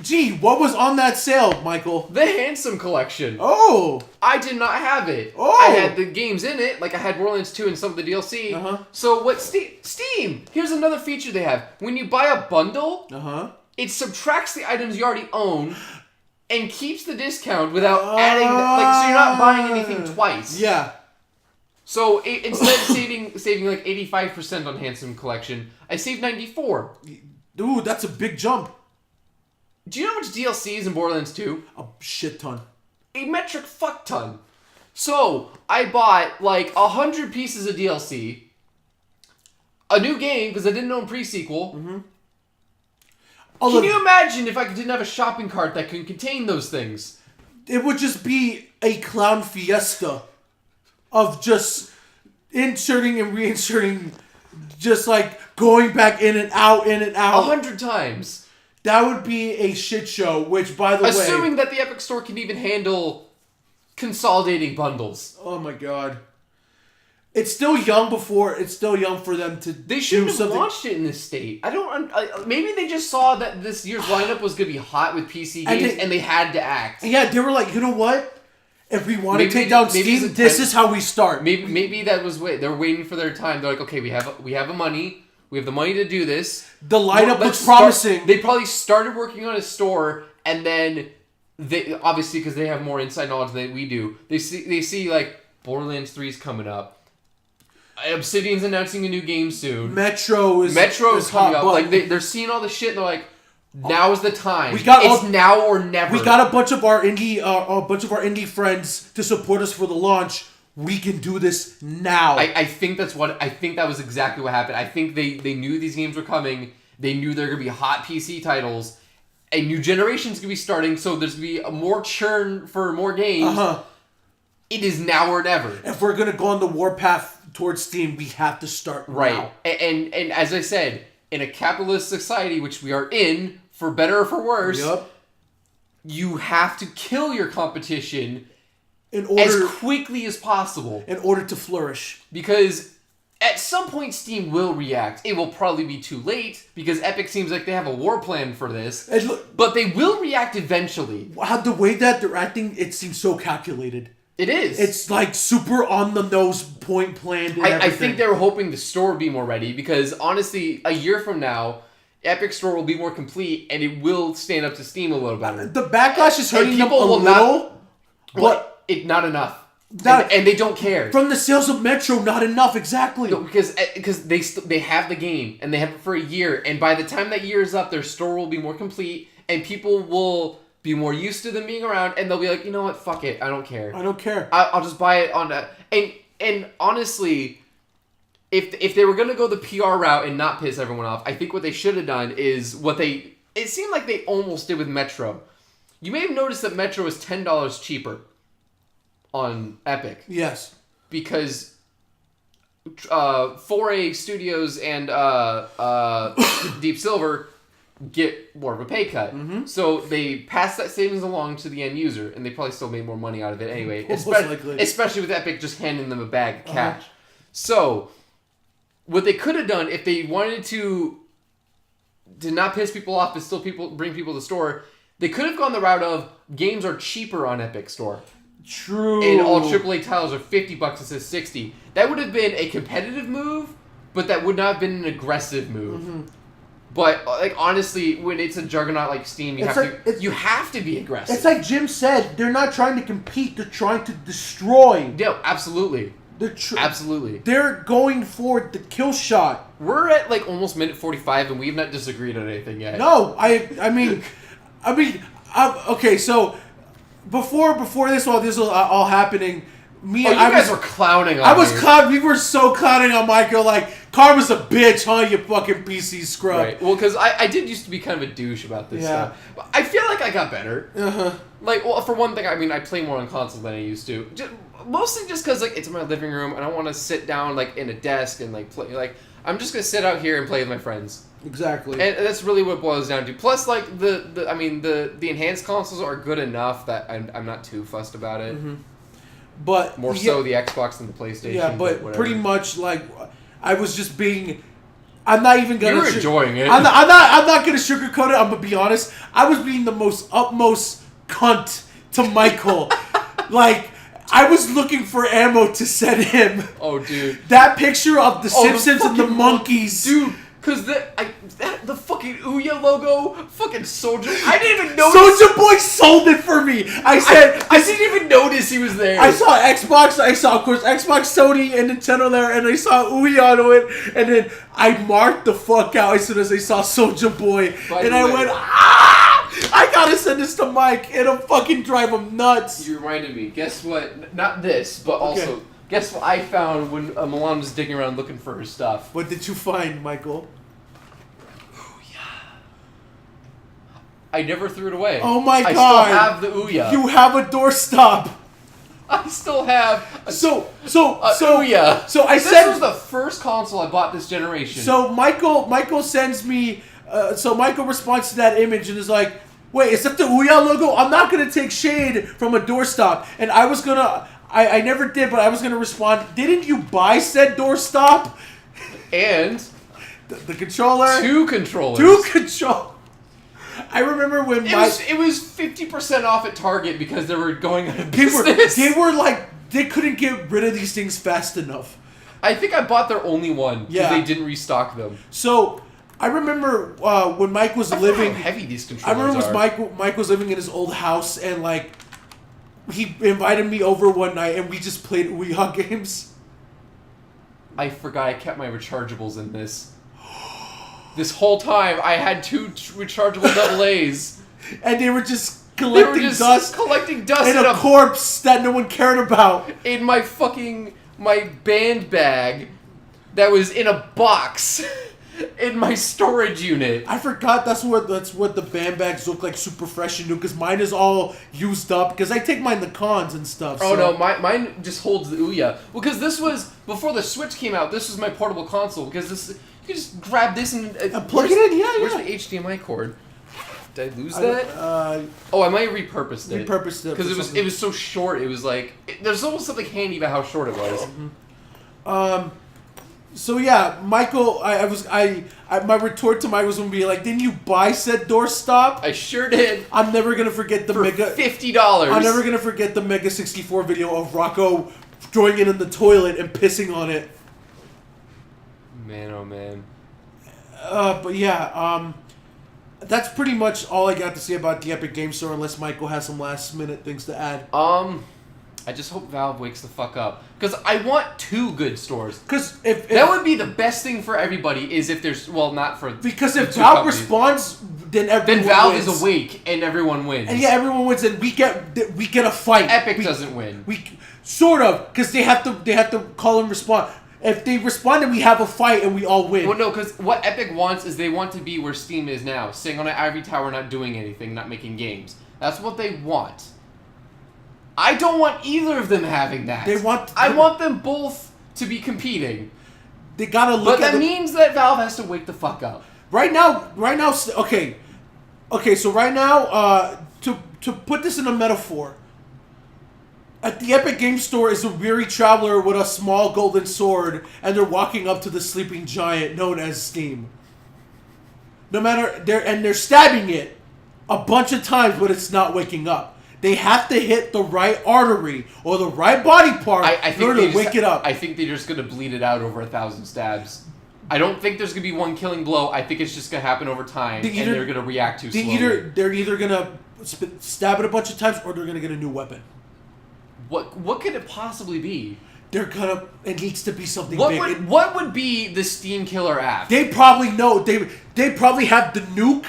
Gee, what was on that sale, Michael? The Handsome Collection. Oh. I did not have it. Oh. I had the games in it, like I had Borderlands 2 and some of the DLC. So what Steam, here's another feature they have. When you buy a bundle, it subtracts the items you already own and keeps the discount without adding, so you're not buying anything twice. Yeah. So instead of saving like 85% on Handsome Collection, I saved 94. Dude, that's a big jump. Do you know how much DLC is in Borderlands 2? A shit ton. A metric fuck ton. So, I bought 100 pieces of DLC, a new game, because I didn't own pre-sequel. Can you imagine if I didn't have a shopping cart that could contain those things? It would just be a clown fiesta of just inserting and reinserting, just going back in and out, 100 times. That would be a shit show, which, by the way... Assuming that the Epic Store can even handle consolidating bundles. Oh my god. It's still young for them to They shouldn't have launched it in this state. I don't... maybe they just saw that this year's lineup was going to be hot with PC games, and they had to act. Yeah, they were like, you know what? If we want to take down Steam, this is how we start. Maybe that was... They're waiting for their time. They're like, okay, we have the money... We have the money to do this. The lineup looks promising. They probably started working on a store, and then they obviously because they have more inside knowledge than we do. They see Borderlands 3 is coming up. Obsidian's announcing a new game soon. Metro is coming up. They're seeing all the shit. And they're like, now is the time. It's now or never. We got a bunch of our indie friends to support us for the launch. We can do this now. I think that was exactly what happened. I think they knew these games were coming. They knew they're going to be hot PC titles. A new generation's going to be starting, so there's going to be more churn for more games. It is now or never. If we're going to go on the warpath towards Steam, we have to start now. And as I said, in a capitalist society, which we are in, for better or for worse, you have to kill your competition as quickly as possible in order to flourish. Because at some point Steam will react. It will probably be too late because Epic seems like they have a war plan for this. But they will react eventually. The way that they're acting, it seems so calculated. It is. It's super on the nose, point planned. I think they were hoping the store would be more ready because honestly, a year from now, Epic Store will be more complete and it will stand up to Steam a little better. The backlash is hurting them a little, but not enough. And they don't care. From the sales of Metro, not enough, exactly. No, because they have the game, and they have it for a year, and by the time that year is up, their store will be more complete, and people will be more used to them being around, and they'll be like, you know what, fuck it, I don't care. I'll just buy it on that. And honestly, if they were going to go the PR route and not piss everyone off, I think what they should have done is what they it seemed like they almost did with Metro. You may have noticed that Metro is $10 cheaper on Epic. Yes. Because 4A Studios and Deep Silver get more of a pay cut. Mm-hmm. So they pass that savings along to the end user, and they probably still made more money out of it anyway. Especially with Epic just handing them a bag of cash. So, what they could have done if they wanted to not piss people off but still bring people to the store, they could have gone the route of games are cheaper on Epic Store. True. And all AAA titles are $50 instead of $60. That would have been a competitive move, but that would not have been an aggressive move. Mm-hmm. But like honestly, when it's a juggernaut like Steam, you have to be aggressive. It's like Jim said, they're not trying to compete; they're trying to destroy. Yeah, absolutely. Absolutely. They're going for the kill shot. We're at like almost minute 45, and we've not disagreed on anything yet. No, I mean, okay. So before this was all happening, you guys were clowning on me. We were so clowning on Michael. Like, Karma's a bitch, huh? You fucking PC scrub. Right. Well, because I did used to be kind of a douche about this stuff. But I feel like I got better. Uh-huh. Like, well, for one thing, I mean, I play more on console than I used to. Mostly just because, like, it's in my living room, and I want to sit down, like, in a desk and, like, play. Like, I'm just going to sit out here and play with my friends. Exactly. And that's really what it boils down to. Plus, like, the enhanced consoles are good enough that I'm not too fussed about it. Mm-hmm. But more so the Xbox than the PlayStation. Yeah, but pretty much, like, I was just being... I'm not even gonna... You're enjoying it. I'm not gonna sugarcoat it. I'm gonna be honest. I was being the most utmost cunt to Michael. Like, I was looking for ammo to send him. Oh, dude. That picture of the Simpsons and the monkeys. Dude, because the fucking Ouya logo, fucking Soulja... I didn't even notice... Soulja Boy sold it for me. I didn't even notice he was there. I saw Xbox. I saw, of course, Xbox, Sony, and Nintendo there, and I saw Ouya on it, and then I marked the fuck out as soon as I saw Soulja Boy, and I went, I gotta send this to Mike. It'll fucking drive him nuts. You reminded me. Guess what? Not this, but also... Okay. Guess what I found when Milan was digging around looking for her stuff? What did you find, Michael? Ouya. I never threw it away. Oh my god! I still have the Ouya. You have a doorstop. I still have Ouya. So this was the first console I bought this generation. So Michael sends me. So Michael responds to that image and is like, "Wait, is that the Ouya logo? I'm not gonna take shade from a doorstop." And I was gonna. I never did, but I was going to respond, didn't you buy said doorstop? And? The controller? Two controllers. I remember when it was 50% off at Target because they were going out of business. They were like, they couldn't get rid of these things fast enough. I think I bought their only one because they didn't restock them. So, I remember when Mike was living... how heavy these controllers I remember when Mike was living in his old house and like... He invited me over one night and we just played Ouya games. I forgot I kept my rechargeables in this. This whole time I had 2 rechargeable AA's. And they were just collecting dust. In a corpse that no one cared about. In my band bag that was in a box. In my storage unit. I forgot that's what the band bags look like, super fresh and new, because mine is all used up, because I take mine to cons and stuff. Oh, no, mine just holds the Ouya. Well, because this was, before the Switch came out, this was my portable console, because this, you can just grab this and... plug it in, Where's the HDMI cord? Did I lose that? I might have repurposed it. Because it was so short, it was like... there's almost something handy about how short it was. Mm-hmm. So yeah, Michael, my retort to Mike was gonna be like, didn't you buy said doorstop? I sure did. I'm never gonna forget the $50. I'm never gonna forget the Mega 64 video of Rocco throwing it in the toilet and pissing on it. Man, oh man. But yeah, that's pretty much all I got to say about the Epic Game Store, unless Michael has some last minute things to add. I just hope Valve wakes the fuck up. Because I want 2 good stores. Because if that would be the best thing for everybody, is if there's... Well, not for... Because if Valve responds, then everyone Valve wins. is awake, and everyone wins. And yeah, everyone wins, and we get a fight. Epic doesn't win. Sort of, because they have to call and respond. If they respond and we have a fight and we all win. Well, no, because what Epic wants is they want to be where Steam is now, sitting on an ivory tower, not doing anything, not making games. That's what they want. I don't want either of them having that. I want them both to be competing. They gotta look But that means that Valve has to wake the fuck up. Right now, okay. Okay, so right now, to put this in a metaphor, at the Epic Game Store is a weary traveler with a small golden sword, and they're walking up to the sleeping giant known as Steam. They're stabbing it a bunch of times, but it's not waking up. They have to hit the right artery or the right body part in order to wake it up. I think they're just going to bleed it out over 1,000 stabs. I don't think there's going to be one killing blow. I think it's just going to happen over time, and they're going to react too slowly. They're either going to stab it a bunch of times, or they're going to get a new weapon. What could it possibly be? It needs to be something big. What would be the Steam killer app? They probably know. They probably have the nuke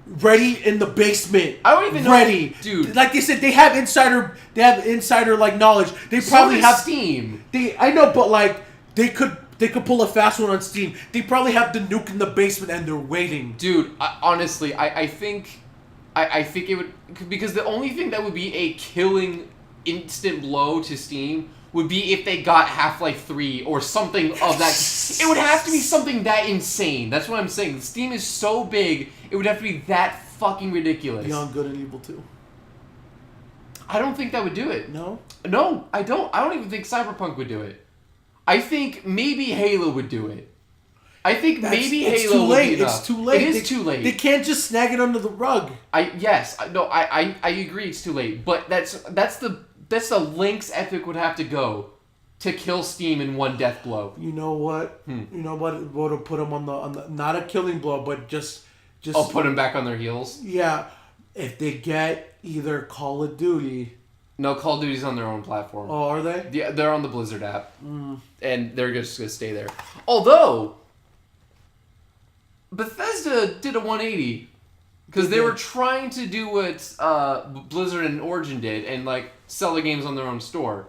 ready in the basement. I don't even know, dude. Like they said, they have insider like knowledge. They probably have Steam. I know, but like they could pull a fast one on Steam. They probably have the nuke in the basement and they're waiting. Dude, honestly, I think it would, because the only thing that would be a killing instant blow to Steam would be if they got Half-Life 3 or something of that. It would have to be something that insane. That's what I'm saying. Steam is so big, it would have to be that fucking ridiculous. Beyond Good and Evil 2. I don't think that would do it. No? No, I don't. I don't even think Cyberpunk would do it. I think maybe Halo would do it. I think maybe Halo would be enough. It's too late. It is too late. They can't just snag it under the rug. I agree it's too late. But that's the lengths Epic would have to go to kill Steam in one death blow. You know what? You know what would put them on the not a killing blow, but just put them back on their heels. Yeah, if they get either Call of Duty. No, Call of Duty's on their own platform. Oh, are they? Yeah, they're on the Blizzard app, and they're just gonna stay there. Although Bethesda did a 180 because they were trying to do what Blizzard and Origin did and like sell the games on their own store.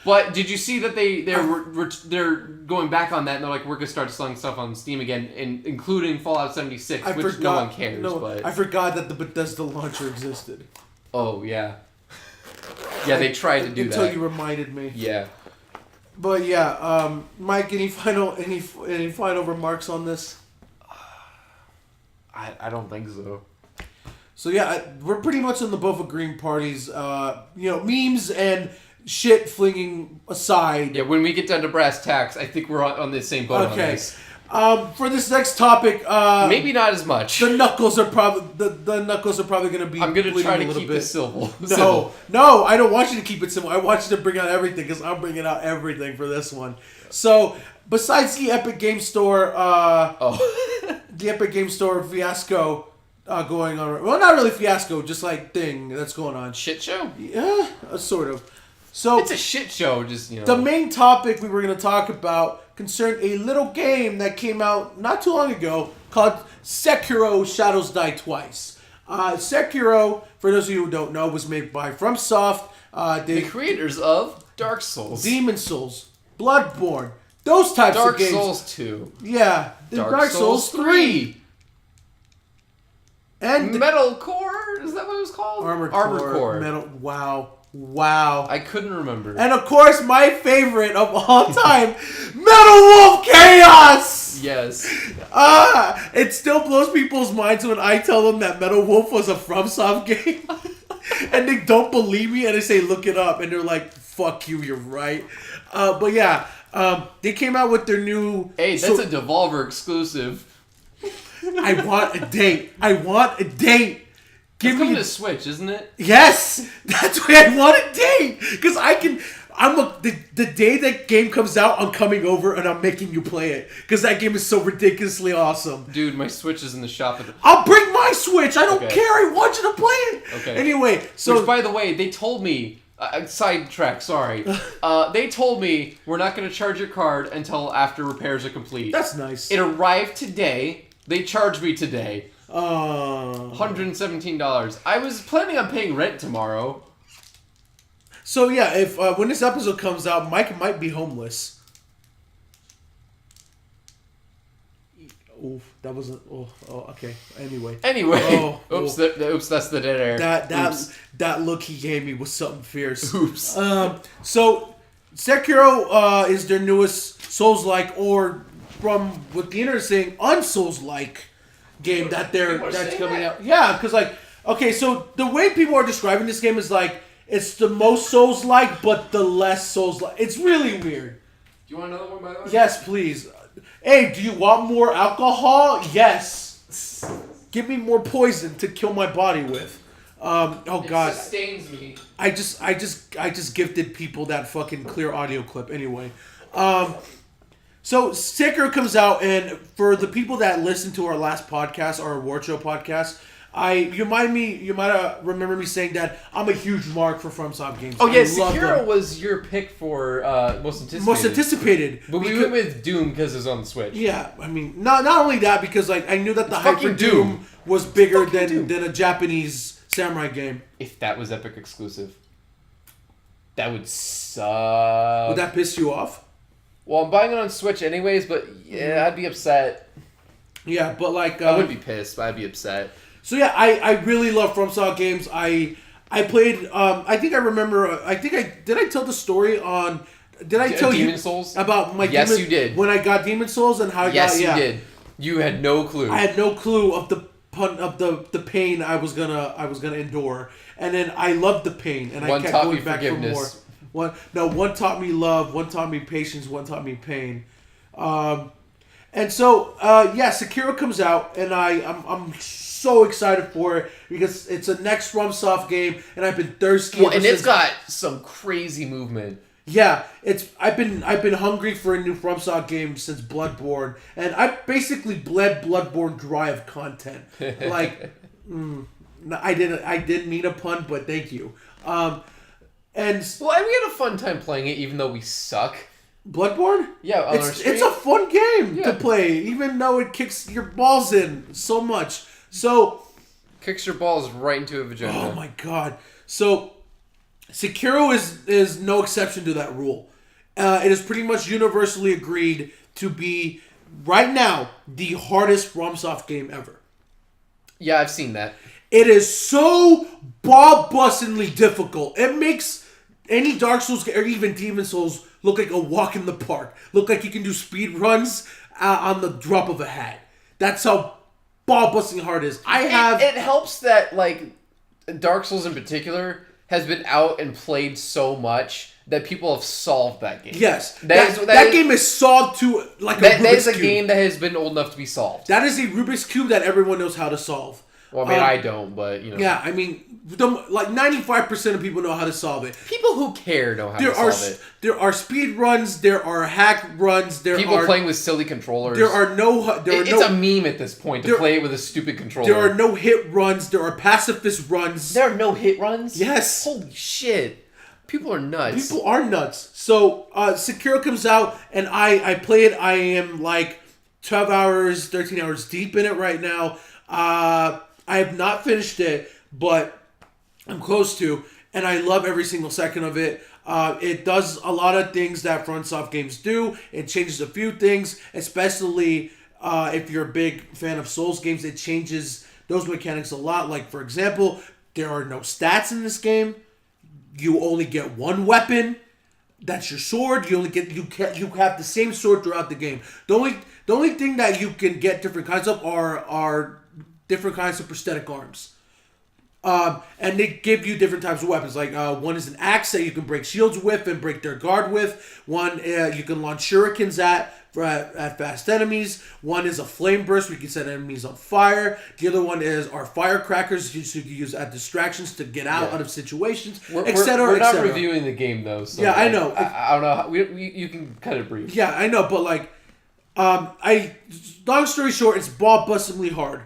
But did you see that they're going back on that and they're like, we're gonna start selling stuff on Steam again, including Fallout 76, which no one cares. But I forgot that the Bethesda launcher existed. Oh yeah, yeah, they tried to do that until you reminded me. Yeah. But yeah, Mike, any final remarks on this? I don't think so. So yeah, we're pretty much on the both agreeing parties. Memes and shit flinging aside. Yeah, when we get down to brass tacks, I think we're on the same boat on this. For this next topic, maybe not as much. The knuckles are probably going to be. I'm going to try to keep this civil. No, I don't want you to keep it civil. I want you to bring out everything because I'm bringing out everything for this one. So besides the Epic Game Store, the Epic Game Store fiasco going on. Well, not really fiasco, just like thing that's going on. Shit show. Yeah, sort of. So it's a shit show. Just The main topic we were going to talk about concerned a little game that came out not too long ago called Sekiro: Shadows Die Twice. Sekiro, for those of you who don't know, was made by FromSoft. The creators of Dark Souls, Demon Souls, Bloodborne, those types of games. Dark Souls 2. Yeah. Dark Souls 3. And Metalcore? Is that what it was called? Armored Core. Wow. I couldn't remember. And of course, my favorite of all time, Metal Wolf Chaos! Yes. It still blows people's minds when I tell them that Metal Wolf was a FromSoft game. And they don't believe me, and they say, look it up. And they're like, fuck you, you're right. But yeah, they came out with their new... Hey, that's a Devolver exclusive. I want a date. It's coming to Switch, isn't it? Yes! That's why I want a date! Because the day that game comes out, I'm coming over and I'm making you play it. Because that game is so ridiculously awesome. Dude, my Switch is in the shop. I'll bring my Switch! I don't care! I want you to play it! Okay. Anyway, so... Which, by the way, they told me... sidetrack, sorry. They told me we're not going to charge your card until after repairs are complete. That's nice. It arrived today. They charged me today. $117. I was planning on paying rent tomorrow. So yeah, if when this episode comes out, Mike might be homeless. Oof, that wasn't. Oh, okay. Anyway. Oops, that's the dead air. That look he gave me was something fierce. Oops. So Sekiro is their newest Souls-like, or from what the internet is saying, un-Souls-like game that's coming out. Yeah, because okay, so the way people are describing this game is it's the most Souls-like, but the less Souls-like. It's really weird. Do you want another one, by the way? Yes, please. Hey, do you want more alcohol? Yes. Give me more poison to kill my body with. God. It sustains me. I just gifted people that fucking clear audio clip anyway. So Sekiro comes out, and for the people that listened to our last podcast, our award show podcast, you might remember me saying that I'm a huge mark for FromSoft games. Oh yeah, Sekiro was your pick for most anticipated. Most anticipated. But we went with Doom because it's on the Switch. Yeah, I mean, not only that, because I knew that the hype for Doom was bigger than a Japanese samurai game. If that was Epic exclusive, that would suck. Would that piss you off? Well, I'm buying it on Switch anyways, but yeah, I'd be upset. Yeah, but I wouldn't be pissed, but I'd be upset. So yeah, I really love FromSoft games. I played. I think I remember. Did I tell the story on? Did I tell Demon you Souls about my? Yes, you did. When I got Demon Souls and how I got. Yes, you did. You had no clue. I had no clue of the pain I was gonna endure, and then I loved the pain, and I kept going back for more. One taught me love, one taught me patience, one taught me pain. And so Sekiro comes out, and I'm so excited for it because it's a next FromSoft game, and I've been thirsty. Well, and it's got some crazy movement. Yeah, I've been hungry for a new FromSoft game since Bloodborne, and I basically bled Bloodborne dry of content. I didn't mean a pun, but thank you. And we had a fun time playing it, even though we suck. Bloodborne? Yeah, it's a fun game to play, even though it kicks your balls in so much. So kicks your balls right into a vagina. Oh my god! So Sekiro is no exception to that rule. It is pretty much universally agreed to be right now the hardest FromSoft game ever. Yeah, I've seen that. It is so ball-bustingly difficult. It makes any Dark Souls or even Demon Souls look like a walk in the park. Look like you can do speed runs on the drop of a hat. That's how ball-busting hard it is. It helps that Dark Souls in particular has been out and played so much that people have solved that game. Yes. That game is solved to a Rubik's Cube. That is a game that has been old enough to be solved. That is a Rubik's Cube that everyone knows how to solve. Well, I mean, I don't, but, Yeah, I mean, 95% of people know how to solve it. People who care know how to solve it. There are speed runs, there are hack runs, people playing with silly controllers. It's a meme at this point to play it with a stupid controller. There are no hit runs, there are pacifist runs. There are no hit runs? Yes. Holy shit. People are nuts. People are nuts. So, Sekiro comes out, and I play it. I am 12 hours, 13 hours deep in it right now. I have not finished it, but I'm close to, and I love every single second of it. It does a lot of things that FromSoft games do. It changes a few things, especially if you're a big fan of Souls games. It changes those mechanics a lot. Like, for example, there are no stats in this game. You only get one weapon. That's your sword. You have the same sword throughout the game. The only thing that you can get different kinds of are different kinds of prosthetic arms. And they give you different types of weapons. One is an axe that you can break shields with and break their guard with. One you can launch shurikens at fast enemies. One is a flame burst where you can set enemies on fire. The other one are firecrackers so you can use as distractions to get out of situations, etc. We're not reviewing the game though. So yeah, I know. I don't know. How, you can kind of brief. Yeah, I know, but long story short, it's ball-bustingly hard.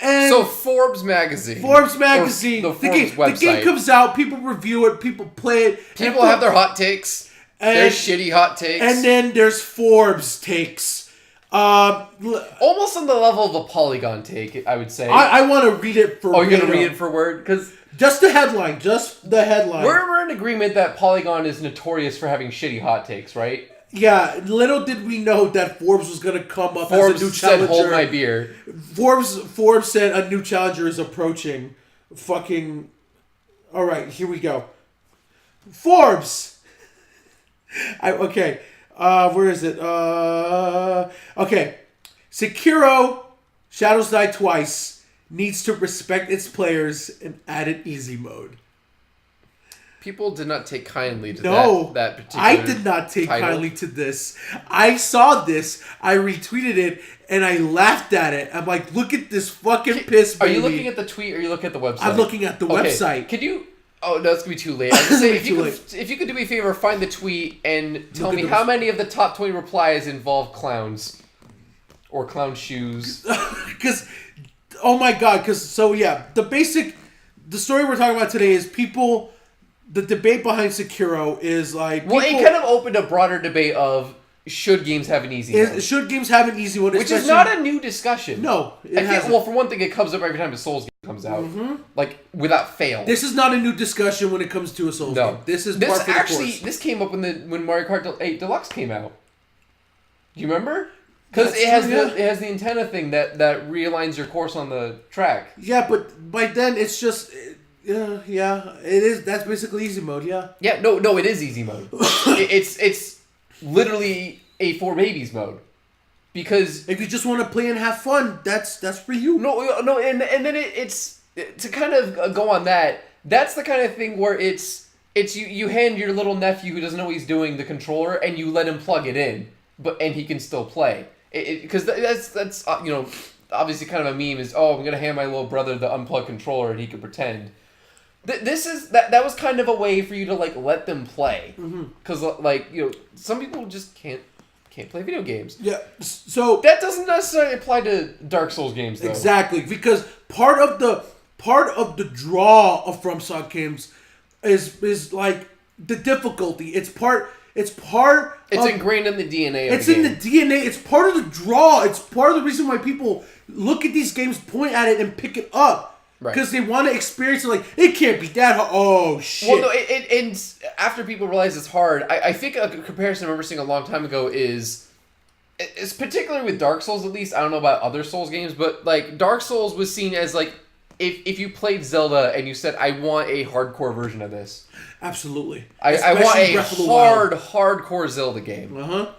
And so Forbes magazine, the game comes out, people review it, people play it. People have their hot takes, their shitty hot takes. And then there's Forbes takes. Almost on the level of a Polygon take, I would say. I want to read it for word. Oh, you're going to read it for word? Because just the headline. We're in agreement that Polygon is notorious for having shitty hot takes, right? Yeah, little did we know that Forbes was gonna come up Forbes as a new said, challenger. "Hold my beer." Forbes said a new challenger is approaching. Fucking. All right, here we go. Forbes. Okay. Where is it? Okay. Sekiro, Shadows Die Twice, needs to respect its players and add an easy mode. People did not take kindly to that particular I did not take title. kindly to this. I saw this, I retweeted it, and I laughed at it. I'm like, look at this fucking piss baby. Are you looking at the tweet or are you looking at the website? I'm looking at the website. Could you... Oh, no, it's going to be too late. I was gonna say, Too if you could do me a favor, find the tweet and tell Look me at how many of the top 20 replies involve clowns. Or clown shoes. Because, oh my god, the story we're talking about today is people... The debate behind Sekiro is like... Well, it kind of opened a broader debate of should games have an easy mode? Should games have an easy mode? Which is not a new discussion. No, well, for one thing, it comes up every time a Souls game comes out. Mm-hmm. Like, without fail. This is not a new discussion when it comes to a Souls game. This is par for the course. This came up when Mario Kart 8 Deluxe came out. Do you remember? Because it has the antenna thing that realigns your course on the track. Yeah, but by then it's just... Yeah, it is. That's basically easy mode. Yeah. Yeah. No, it is easy mode. it's literally a for babies mode, because if you just want to play and have fun, that's for you. No, and then it's to kind of go on that. That's the kind of thing where it's you hand your little nephew who doesn't know what he's doing the controller and you let him plug it in, and he can still play. Because that's obviously kind of a meme is I'm gonna hand my little brother the unplugged controller and he can pretend. This is that was kind of a way for you to like let them play, because some people just can't play video games. Yeah, so that doesn't necessarily apply to Dark Souls games, though. Exactly, because part of the draw of FromSoft games is like the difficulty. It's ingrained in the DNA. It's in the DNA. It's part of the draw. It's part of the reason why people look at these games, point at it, and pick it up. Right. Because they want to experience it. Like, it can't be that hard. Oh, shit. Well, no, and after people realize it's hard, I think a comparison I remember seeing a long time ago is particularly with Dark Souls, at least. I don't know about other Souls games, but like Dark Souls was seen as like if you played Zelda and you said, I want a hardcore version of this. Absolutely. I want a hardcore Zelda game. Uh-huh.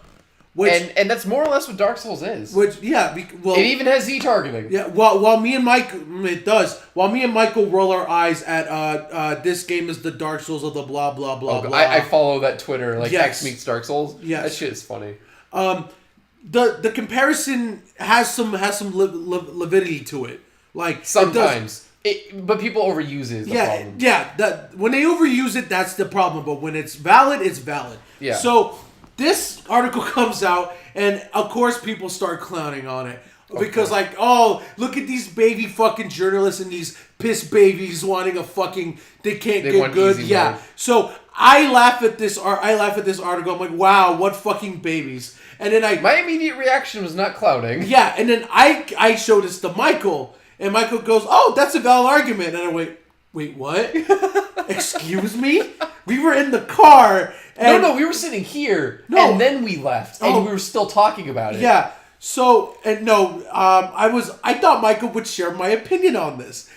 And that's more or less what Dark Souls is. It even has Z targeting. Yeah, while me and Mike, it does. While me and Michael roll our eyes at this game is the Dark Souls of the blah blah blah blah. I follow that Twitter yes. X meets Dark Souls. Yes. That shit is funny. The comparison has some lividity to it. Like sometimes. But people overuse it is the problem. Yeah, when they overuse it, that's the problem. But when it's valid, it's valid. Yeah. So this article comes out, and of course people start clowning on it. Because look at these baby fucking journalists and these piss babies wanting a fucking... They can't get good. Yeah. Mode. So I laugh at this article. I'm like, wow, what fucking babies. And then my immediate reaction was not clowning. Yeah, and then I showed this to Michael. And Michael goes, oh, that's a valid argument. And I wait, what? Excuse me? We were in the car. And no, we were sitting here. No. And then we left. And we were still talking about it. Yeah. So, I thought Michael would share my opinion on this.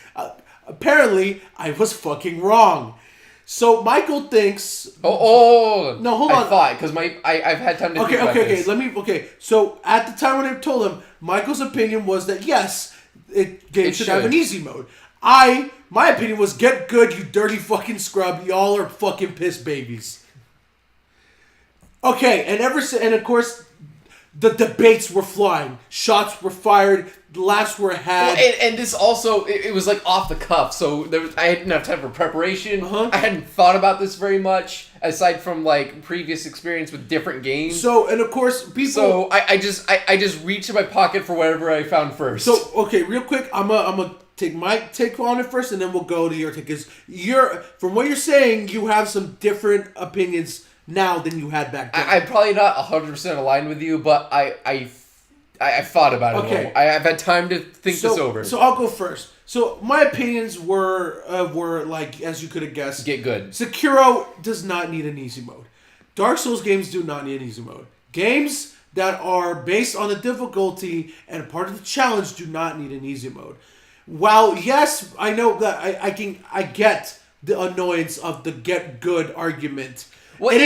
Apparently, I was fucking wrong. So, Michael thinks... No, hold on. I thought, because I've had time to think about this. Okay. So, at the time when I told him, Michael's opinion was that, yes... Games should have an easy mode. My opinion was, get good, you dirty fucking scrub. Y'all are fucking piss babies. Okay, and of course, the debates were flying. Shots were fired. Laughs were had. Well, and this also, it was like off the cuff. So I didn't have time for preparation. Uh-huh. I hadn't thought about this very much, aside from like previous experience with different games. So, and of course, people... So, I just reached in my pocket for whatever I found first. So, okay, real quick, I'm gonna take my take on it first, and then we'll go to your take. Because from what you're saying, you have some different opinions now than you had back then. I'm probably not 100% aligned with you, but I've thought about it. Okay. I've had time to think this over. So I'll go first. So my opinions were like, as you could have guessed, get good. Sekiro does not need an easy mode. Dark Souls games do not need an easy mode. Games that are based on the difficulty and part of the challenge do not need an easy mode. While yes, I know that I get the annoyance of the get good argument. Well, it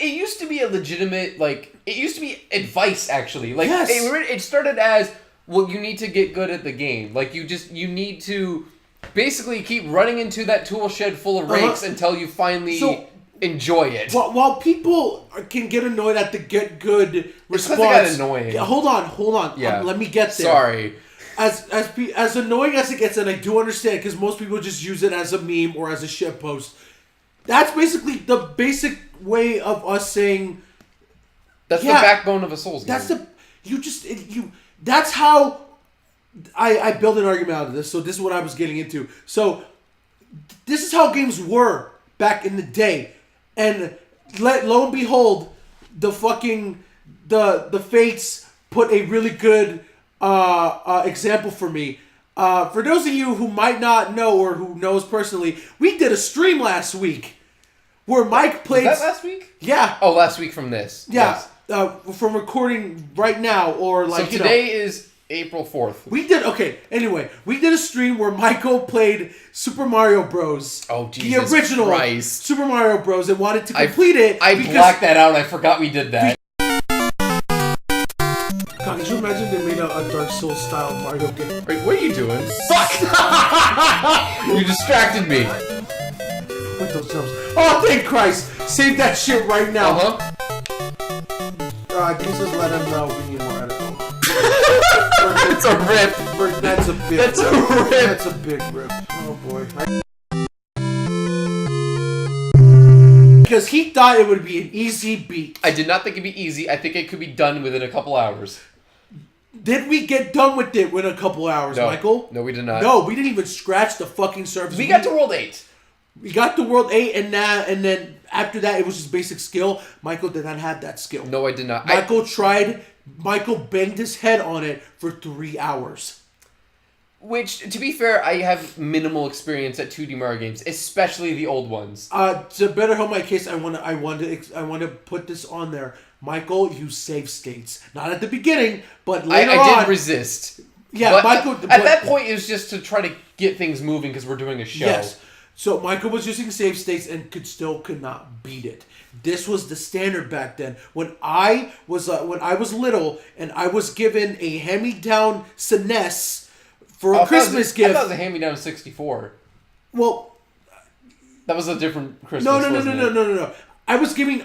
used to be a legitimate, like, it used to be advice, actually. Like, yes. It started as, well, you need to get good at the game. Like, you need to basically keep running into that tool shed full of rakes until you finally enjoy it. While people can get annoyed at the get good response... It's got annoying. Hold on. Yeah. Let me get there. Sorry. As annoying as it gets, and I do understand, because most people just use it as a meme or as a shit post. That's basically the basic way of us saying... That's the backbone of a Souls game. That's how I build an argument out of this. So this is what I was getting into. So this is how games were back in the day. And lo and behold, the Fates put a really good example for me. For those of you who might not know or who knows personally, we did a stream last week where Mike played... Was that last week? Yeah. Oh, last week from this. Yeah. Yes. From recording right now, or like... So today is April 4th. We did a stream where Michael played Super Mario Bros. Oh, Jesus The original Christ. Super Mario Bros. And wanted to complete it. I blacked that out. I forgot we did that. God, could you imagine they made a Dark Souls style Mario game? Wait, what are you doing? Fuck! You distracted me. With those jumps. Oh, thank Christ! Save that shit right now. Uh-huh. Just let him know we need more editing. It's a rip. That's a big rip. That's a big rip. Oh boy. Because he thought it would be an easy beat. I did not think it'd be easy. I think it could be done within a couple hours. Did we get done with it within a couple hours, No. Michael? No, we did not. No, we didn't even scratch the fucking surface. We got to World 8. We got to World 8, and then after that, it was just basic skill. Michael did not have that skill. No, I did not. Michael banged his head on it for 3 hours. Which, to be fair, I have minimal experience at 2D Mario games, especially the old ones. To better help my case, I want to put this on there. Michael, you save states, not at the beginning, but later on. I did resist. Yeah, but Michael. At that point, it was just to try to get things moving because we're doing a show. Yes. So Michael was using save states and could not beat it. This was the standard back then. When I was little and I was given a hand-me-down SNES for a Christmas gift. I thought it was a hand-me-down 64. Well, that was a different Christmas. No. I was giving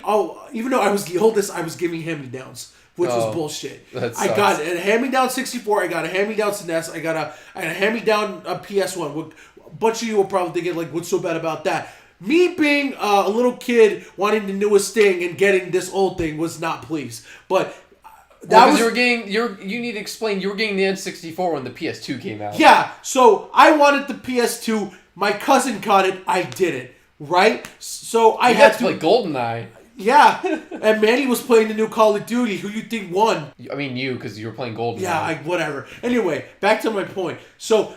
even though I was the oldest, I was giving hand-me-downs, which was bullshit. I got a hand-me-down 64. I got a hand-me-down SNES. I got a hand-me-down PS1. A bunch of you were probably thinking, like, what's so bad about that? Me being a little kid wanting the newest thing and getting this old thing was not pleased. But you need to explain, you were getting the N64 when the PS2 came out. Yeah, so I wanted the PS2. My cousin got it. I didn't. Right? So I had to play GoldenEye. Yeah, and Manny was playing the new Call of Duty. Who you think won? I mean you, because you were playing GoldenEye. Yeah, whatever. Anyway, back to my point. So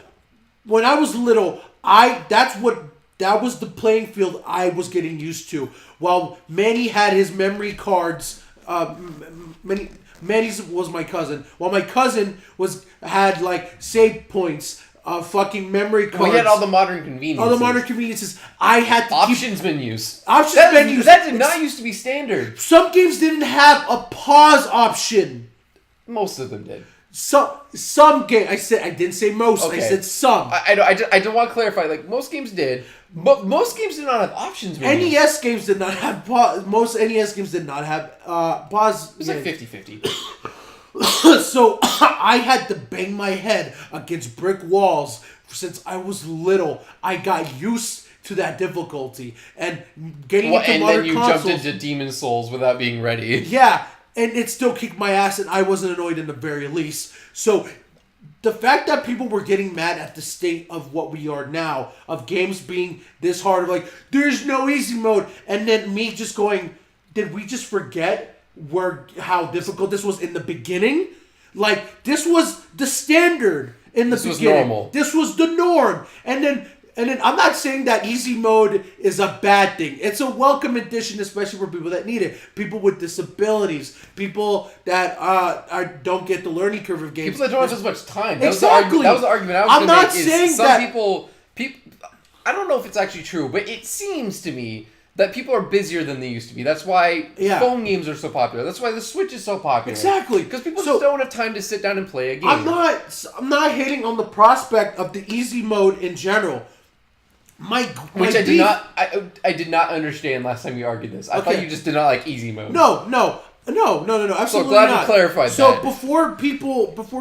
when I was little, that was the playing field I was getting used to. While Manny had his memory cards, Manny's was my cousin. While my cousin had like save points, fucking memory cards. We had all the modern conveniences. I had to options menus. Menus. That did not used to be standard. Some games didn't have a pause option. Most of them did. Some game. I didn't say most. Okay. I said some. I don't want to clarify. Like most games did, but most games did not have options menus. NES games did not have pause. Most NES games did not have pause. It was like 50-50. So I had to bang my head against brick walls since I was little. I got used to that difficulty and getting into modern consoles. And then you jumped into Demon Souls without being ready. Yeah. And it still kicked my ass, and I wasn't annoyed in the very least. So, the fact that people were getting mad at the state of what we are now, of games being this hard, like, there's no easy mode, and then me just going, did we just forget how difficult this was in the beginning? Like, this was the standard in the beginning. This was normal. This was the norm. And then And then I'm not saying that easy mode is a bad thing. It's a welcome addition, especially for people that need it. People with disabilities, people that don't get the learning curve of games. People that don't have as much time. Exactly. That was the argument I was going to make. I'm not saying some that people. I don't know if it's actually true, but it seems to me that people are busier than they used to be. That's why phone games are so popular. That's why the Switch is so popular. Exactly. Because people just don't have time to sit down and play a game. I'm not hating on the prospect of the easy mode in general. Which I did not understand last time you argued this. I thought you just did not like easy mode. No, absolutely so glad not. we clarified so that. before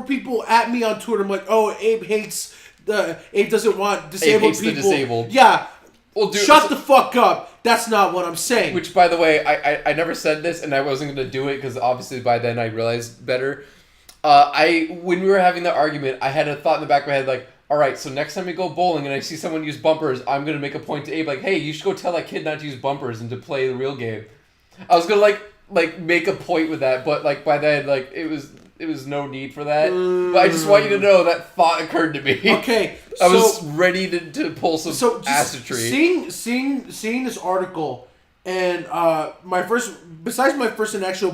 people at me on Twitter, I'm like, oh, Abe doesn't want disabled people. The disabled. Yeah. Well, shut the fuck up. That's not what I'm saying. Which, by the way, I never said this, and I wasn't going to do it because obviously by then I realized better. When we were having the argument, I had a thought in the back of my head like, all right, so next time we go bowling and I see someone use bumpers, I'm going to make a point to Abe like, hey, you should go tell that kid not to use bumpers and to play the real game. I was going to like make a point with that, but like by then like it was no need for that. But I just want you to know that thought occurred to me. Okay. I was ready to pull some acidry. Seeing this article and besides my first initial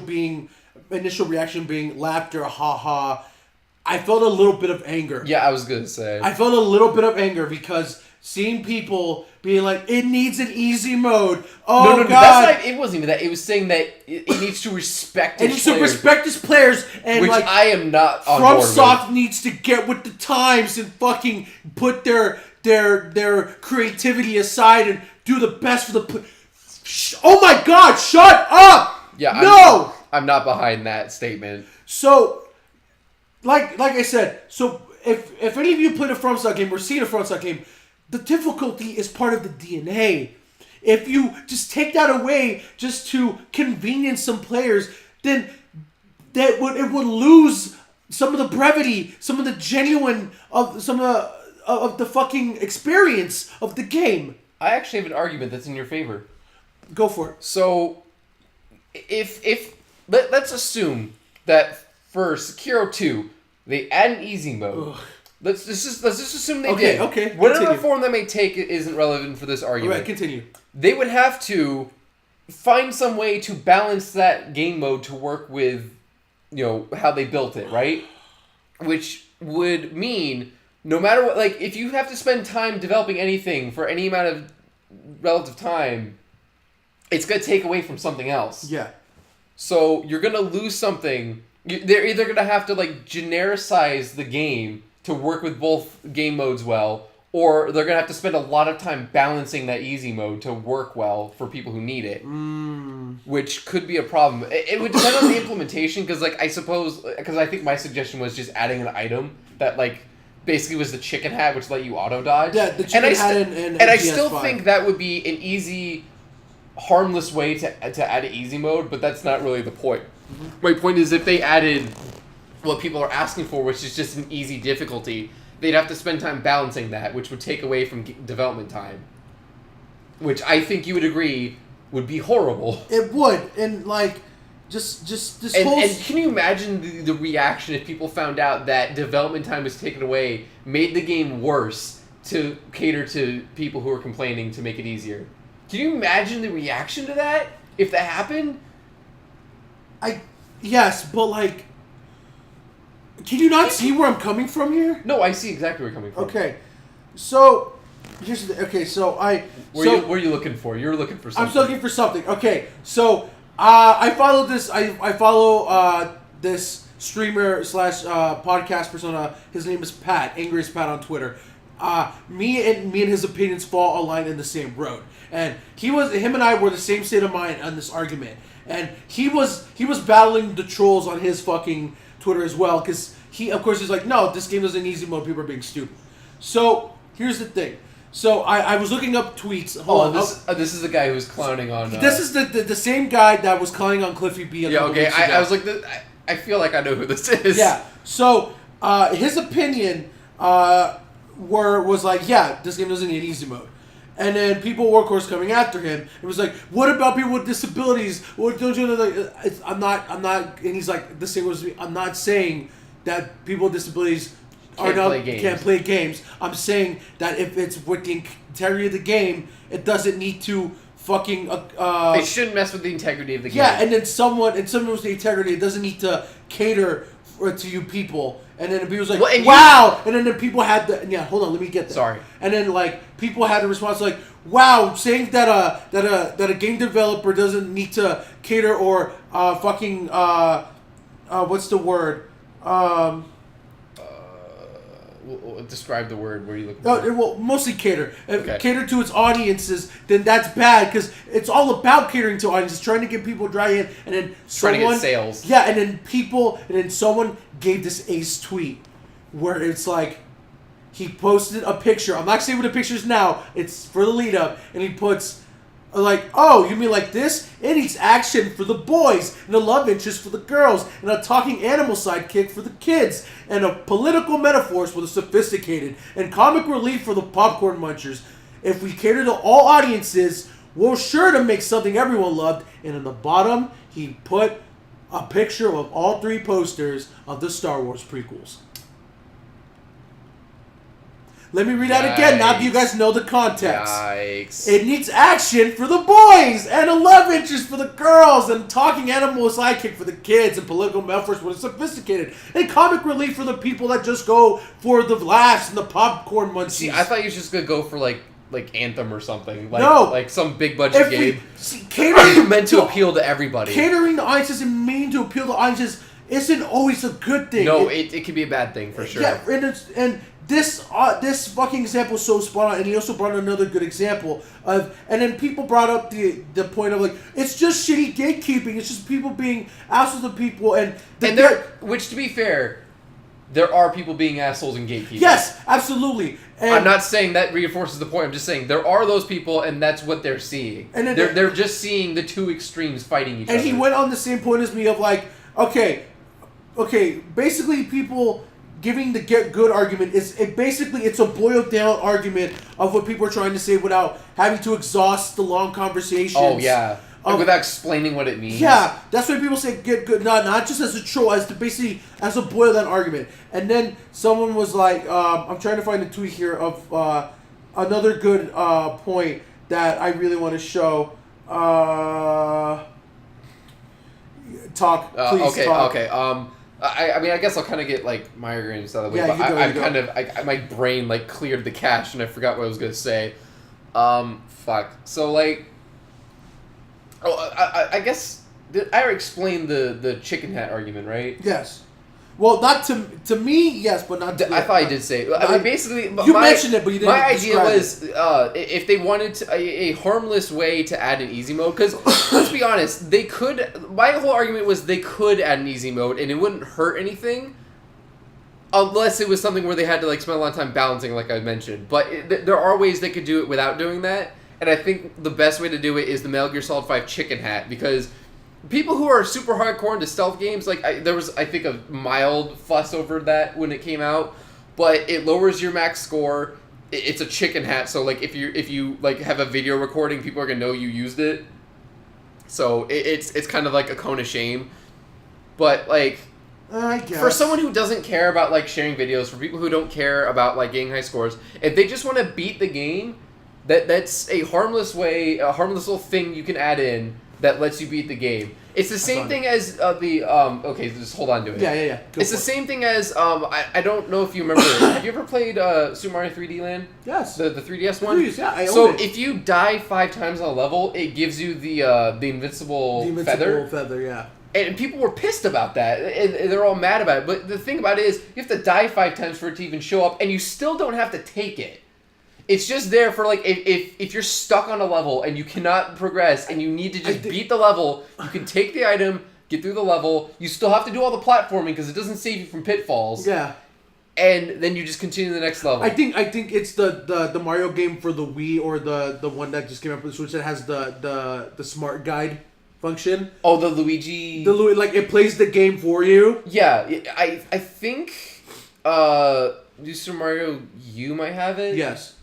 reaction being laughter, haha, I felt a little bit of anger. Yeah, I was gonna say. I felt a little bit of anger because seeing people being like, it needs an easy mode. Oh, no, God. That's not, it wasn't even that. It was saying that it needs to respect its players. It needs to respect its players. And which I am not on board with. FromSoft needs to get with the times and fucking put their creativity aside and do the best for the... Oh my God, shut up! Yeah, no! I'm not behind that statement. So... Like I said, so if any of you played a FromSoft game or seen a FromSoft game, the difficulty is part of the DNA. If you just take that away just to convenience some players, then it would lose some of the brevity, some of the genuine of the fucking experience of the game. I actually have an argument that's in your favor. Go for it. So, let's assume that for Sekiro 2, they add an easy mode. Ugh. Let's just assume they did. Okay. Whatever continue. form that may take isn't relevant for this argument. All right, continue. They would have to find some way to balance that game mode to work with, how they built it, right? Which would mean no matter what, like if you have to spend time developing anything for any amount of relative time, it's going to take away from something else. Yeah. So you're going to lose something. They're either going to have to like genericize the game to work with both game modes well, or they're going to have to spend a lot of time balancing that easy mode to work well for people who need it. Which could be a problem. It would depend on the implementation, because I think my suggestion was just adding an item that like basically was the chicken hat, which let you auto dodge. Yeah, the chicken hat and I still think that would be an easy, harmless way to add an easy mode, but that's not really the point. My point is if they added what people are asking for, which is just an easy difficulty, they'd have to spend time balancing that, which would take away from development time. Which I think you would agree would be horrible. It would, and like, just this whole... And can you imagine the reaction if people found out that development time was taken away, made the game worse to cater to people who are complaining to make it easier? Can you imagine the reaction to that if that happened? Yes, but like, can you not see where I'm coming from here? No, I see exactly where you're coming from. Okay, so here's the What are you looking for? You're looking for something. I'm looking for something. Okay, so I follow this. I follow this streamer / podcast persona. His name is Pat, Angriest Pat on Twitter. Me and his opinions fall aligned in the same road, and him and I were the same state of mind on this argument. And he was battling the trolls on his fucking Twitter as well, because he, of course, is like, no, this game is an easy mode, people are being stupid. So, here's the thing. So, I was looking up tweets. This is the guy who was clowning on... This is the same guy that was clowning on Cliffy B a couple weeks ago. I was like, I feel like I know who this is. Yeah. So, his opinion was like, yeah, this game doesn't need easy mode. And then people were, of course, coming after him. It was like, what about people with disabilities? What don't you know? Like, I'm not. And he's like, this thing was. I'm not saying that people with disabilities can't play games. I'm saying that if it's with the integrity of the game, it doesn't need to fucking. It shouldn't mess with the integrity of the game. Yeah, and then someone with the integrity, it doesn't need to cater to you people. And then people's like, wow! And then the people had hold on, let me get there. Sorry. And then like people had the response like, wow, saying that a game developer doesn't need to cater or what's the word? Describe the word. Where are you looking for? Well, mostly cater. Okay. Cater to its audiences, then that's bad because it's all about catering to audiences, trying to get people dry in, and then trying to get sales. Yeah, and then someone gave this ace tweet where it's like he posted a picture. I'm not saying what the picture is now. It's for the lead up, and he puts. Like, oh, you mean like this? It needs action for the boys, and a love interest for the girls, and a talking animal sidekick for the kids, and a political metaphors for the sophisticated, and comic relief for the popcorn munchers. If we cater to all audiences, we're sure to make something everyone loved. And in the bottom, he put a picture of all 3 posters of the Star Wars prequels. Let me read that again, now that you guys know the context. Yikes. It needs action for the boys, and a love interest for the girls, and talking animal sidekick for the kids, and political metaphors for the sophisticated, and comic relief for the people that just go for the laughs and the popcorn munchies. See, I thought you were just going to go for like Anthem or something. No. Like some big budget game. Catering meant to appeal to everybody. Catering to audiences and meaning to appeal to audiences isn't always a good thing. No, it can be a bad thing for sure. Yeah, and this fucking example is so spot on, and he also brought another good example of, and then people brought up the point of like, it's just shitty gatekeeping. It's just people being assholes to people, which to be fair, there are people being assholes and gatekeeping. Yes, absolutely. And I'm not saying that reinforces the point. I'm just saying there are those people, and that's what they're seeing. And they're just seeing the 2 extremes fighting each other. And he went on the same point as me of like, okay, basically people giving the get good argument it's a boiled down argument of what people are trying to say without having to exhaust the long conversations. Oh yeah. Without explaining what it means. Yeah, that's why people say get good, not just as a troll, as a boiled down argument. And then someone was like, I'm trying to find a tweet here of another good point that I really want to show. Talk. Okay. I mean, I guess I'll kind of get like my arguments out of the way, but my brain like cleared the cache and I forgot what I was gonna say. Fuck. So like, I guess I explained the chicken hat argument, right? Yes. Well, not to me, yes, but not to... I thought I did say it. I mean, basically... You mentioned it, but you didn't My idea was, it. if they wanted a harmless way to add an easy mode, because, let's be honest, they could... My whole argument was they could add an easy mode, and it wouldn't hurt anything, unless it was something where they had to like spend a lot of time balancing, like I mentioned. But there are ways they could do it without doing that, and I think the best way to do it is the Metal Gear Solid 5 chicken hat, because... people who are super hardcore into stealth games, like there was, I think, a mild fuss over that when it came out, but it lowers your max score. It's a chicken hat, so like if you like have a video recording, people are gonna know you used it. So it's kind of like a cone of shame, but like I guess. For someone who doesn't care about like sharing videos, for people who don't care about like getting high scores, if they just want to beat the game, that's a harmless way, a harmless little thing you can add in that lets you beat the game. It's the same thing as okay, just hold on to it. Yeah. It's the same thing as I don't know if you remember. Have you ever played Super Mario 3D Land? Yes. The 3DS one. Yeah, I own so it. if you die 5 times on a level, it gives you the invincible feather. Yeah. And people were pissed about that, and they're all mad about it. But the thing about it is, you have to die 5 times for it to even show up, and you still don't have to take it. It's just there for, like, if you're stuck on a level and you cannot progress and you need to just beat the level, you can take the item, get through the level. You still have to do all the platforming because it doesn't save you from pitfalls. Yeah. And then you just continue the next level. I think it's the Mario game for the Wii or the one that just came out for the Switch that has the smart guide function. Oh, the Luigi... like, it plays the game for you. Yeah. I think New Super Mario U might have it. Yes.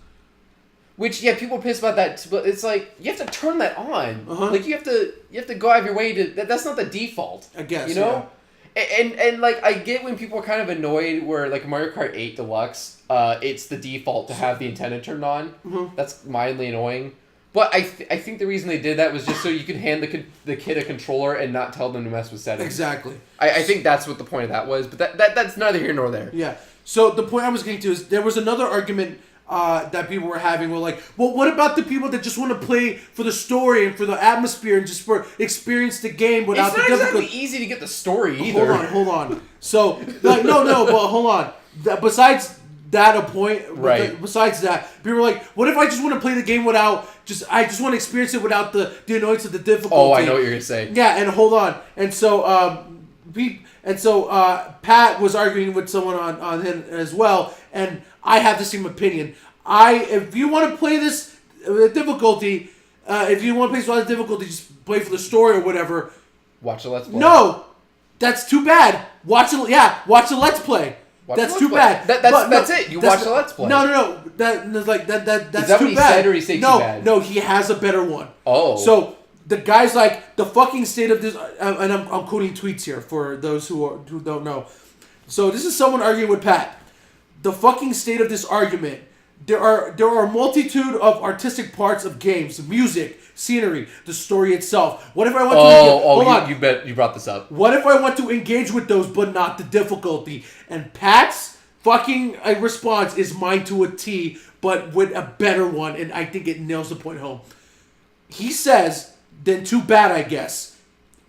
Which, yeah, people are pissed about that, but it's like, you have to turn that on. Uh-huh. Like, you have to go out of your way to... That's not the default. I guess, you know? And like I get when people are kind of annoyed where like Mario Kart 8 Deluxe, it's the default to have the antenna turned on. Mm-hmm. That's mildly annoying. But I think the reason they did that was just so you could hand the kid a controller and not tell them to mess with settings. Exactly. I think that's what the point of that was, but that's neither here nor there. Yeah. So the point I was getting to is there was another argument that people were having. Were like, well, what about the people that just want to play for the story and for the atmosphere and just for experience the game without the difficulty? It's not exactly easy to get the story either. Hold on. So like, no, but hold on. Besides that a point, right? Besides that, people were like, what if I just want to play the game without I just want to experience it without the annoyance of the difficulty? Oh, I know what you're gonna say. Yeah, and hold on, and so Pat was arguing with someone on him as well, and I have the same opinion. If you want to play this difficulty, if you want to play this without difficulty, just play for the story or whatever. Watch the Let's Play. No, that's too bad. Watch the Let's Play. That's too bad. That's it. You watch the Let's Play. No. That's too bad. Is that what he said, or he said too bad? No, he has a better one. Oh. So the guy's like, the fucking state of this, and I'm quoting tweets here for those who don't know. So this is someone arguing with Pat. The fucking state of this argument. There are a multitude of artistic parts of games, music, scenery, the story itself. What if I want to? You bet you brought this up. What if I want to engage with those, but not the difficulty? And Pat's fucking response is mine to a T, but with a better one, and I think it nails the point home. He says, then too bad, I guess.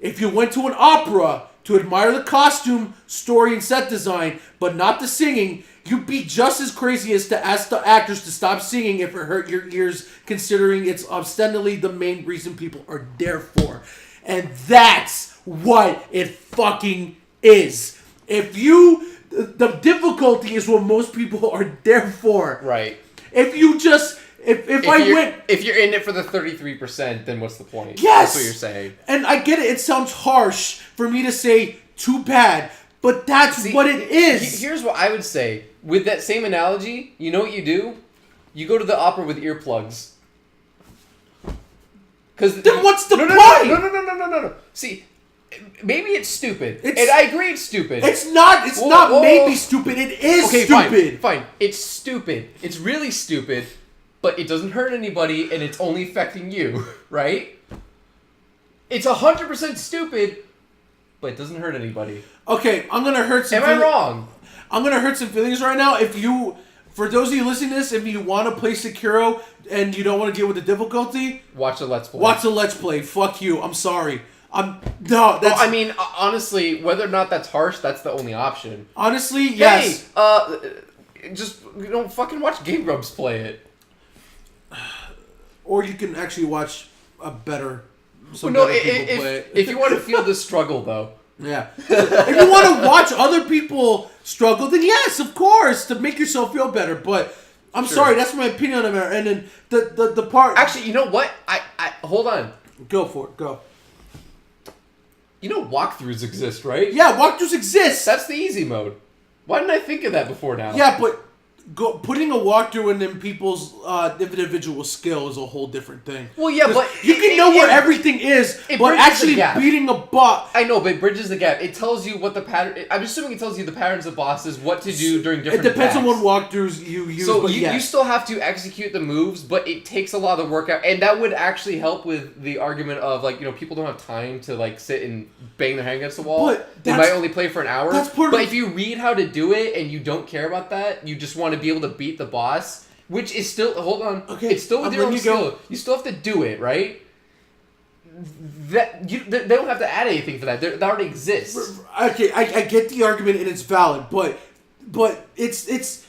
If you went to an opera to admire the costume, story, and set design, but not the singing, you'd be just as crazy as to ask the actors to stop singing if it hurt your ears, considering it's ostensibly the main reason people are there for. And that's what it fucking is. The difficulty is what most people are there for. Right. If you're in it for the 33%, then what's the point? Yes! That's what you're saying. And I get it. It sounds harsh for me to say too bad, but that's what it is. Here's what I would say. With that same analogy, you know what you do? You go to the opera with earplugs. Then what's the point? No. See, maybe it's stupid. And I agree it's stupid. It's not maybe stupid. It is stupid. Fine. It's stupid. It's really stupid, but it doesn't hurt anybody and it's only affecting you, right? It's 100% stupid, but it doesn't hurt anybody. Okay, I'm going to hurt some Am I wrong? I'm going to hurt some feelings right now. For those of you listening to this, if you want to play Sekiro and you don't want to deal with the difficulty, watch the Let's Play. Watch the Let's Play. Fuck you. I'm sorry. Honestly, whether or not that's harsh, that's the only option. Honestly, yes. Hey, just fucking watch Game Grumps play it. Or you can actually watch a better. If you want to feel the struggle, though. Yeah. If you want to watch other people struggle, then yes, of course, to make yourself feel better. But I'm sorry, that's my opinion on it. And then the part. Actually, you know what? I hold on. Go for it. Go. You know walkthroughs exist, right? Yeah, walkthroughs exist. That's the easy mode. Why didn't I think of that before now? Yeah, but putting a walkthrough in them people's individual skill is a whole different thing. Well, yeah, but you can know where everything is, but actually beating a boss. I know, but it bridges the gap. It tells you what the pattern. I'm assuming it tells you the patterns of bosses, what to do during different. It depends attacks. on what walkthroughs you use. So you still have to execute the moves, but it takes a lot of work out, and that would actually help with the argument of people don't have time to sit and bang their hand against the wall. But they might only play for an hour. But if you read how to do it and you don't care about that, you just want to be able to beat the boss, which is still it's still with your own skill. You still have to do it, right? They don't have to add anything for that. That already exists. Okay, I get the argument and it's valid, but it's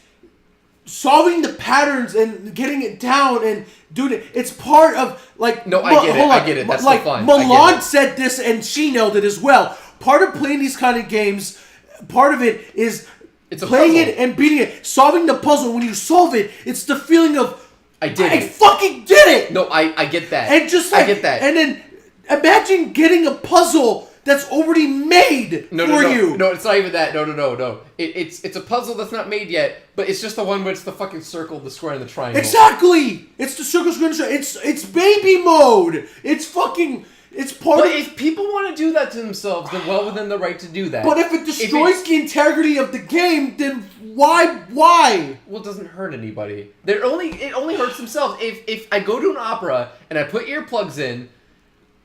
solving the patterns and getting it down and doing it. It's part of No, I get it. That's the fun. Milan said this and she nailed it as well. Part of playing these kind of games, part of it is playing it and beating it, solving the puzzle. When you solve it, it's the feeling of I fucking did it. No, I get that. And just I get that. And then imagine getting a puzzle that's already made for you. No, it's not even that. No. It's a puzzle that's not made yet, but it's just the one where it's the fucking circle, the square, and the triangle. Exactly. It's the circle, square, and the triangle. It's baby mode. It's fucking. It's part But of... if people want to do that to themselves, they're well within the right to do that. But if it destroys the integrity of the game, then why? Well, it doesn't hurt anybody. It only hurts themselves. If I go to an opera and I put earplugs in,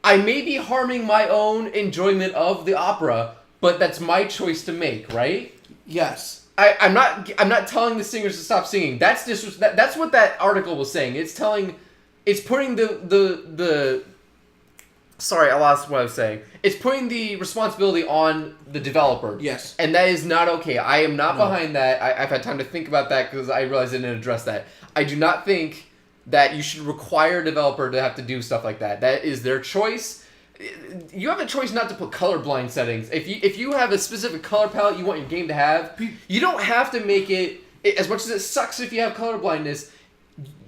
I may be harming my own enjoyment of the opera, but that's my choice to make, right? Yes. I'm not telling the singers to stop singing. That's what that article was saying. It's putting the sorry, I lost what I was saying. It's putting the responsibility on the developer. Yes. And that is not okay. I am not behind that. I've had time to think about that because I realized I didn't address that. I do not think that you should require a developer to have to do stuff like that. That is their choice. You have a choice not to put colorblind settings. If you have a specific color palette you want your game to have, you don't have to make it, as much as it sucks if you have color blindness,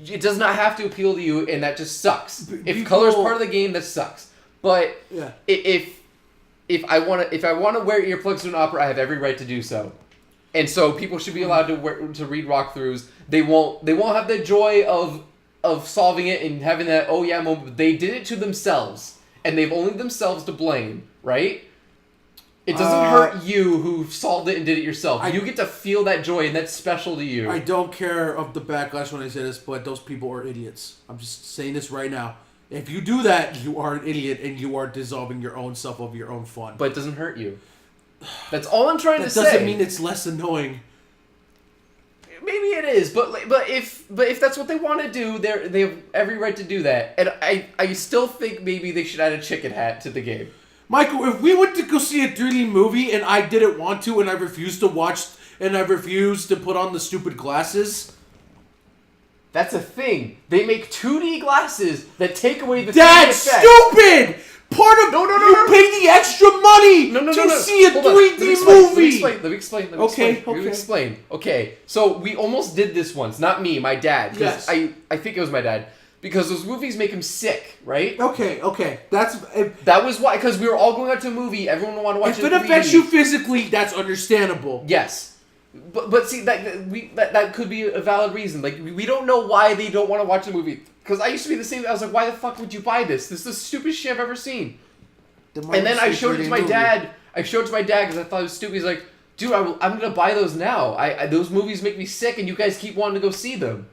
it does not have to appeal to you, and that just sucks. If color is part of the game, that sucks. But if I want to wear earplugs to an opera, I have every right to do so, and so people should be allowed to read walkthroughs. They won't have the joy of solving it and having that oh yeah moment. They did it to themselves, and they've only themselves to blame, right? It doesn't hurt you who solved it and did it yourself. You get to feel that joy, and that's special to you. I don't care of the backlash when I say this, but those people are idiots. I'm just saying this right now. If you do that, you are an idiot, and you are dissolving your own self of your own fun. But it doesn't hurt you. That's all I'm trying to say. That doesn't mean it's less annoying. Maybe it is, but if that's what they want to do, they have every right to do that. And I still think maybe they should add a chicken hat to the game. Michael, if we went to go see a 3D movie and I didn't want to, and I refused to watch, and I refused to put on the stupid glasses... That's a thing. They make 2D glasses that take away the 3D That's effect. stupid! Part of you pay the extra money to see a 3D movie. Let me explain. Okay, so we almost did this once. Not me, my dad. Yes. I think it was my dad. Because those movies make him sick, right? Okay. That was why. Because we were all going out to a movie. Everyone wanted to watch it. If it affects you physically, that's understandable. Yes. But see, that could be a valid reason. Like, we don't know why they don't want to watch the movie. Because I used to be the same. I was like, why the fuck would you buy this? This is the stupidest shit I've ever seen. And then I showed it to my dad. I showed it to my dad because I thought it was stupid. He's like, dude, I'm going to buy those now. Those movies make me sick and you guys keep wanting to go see them.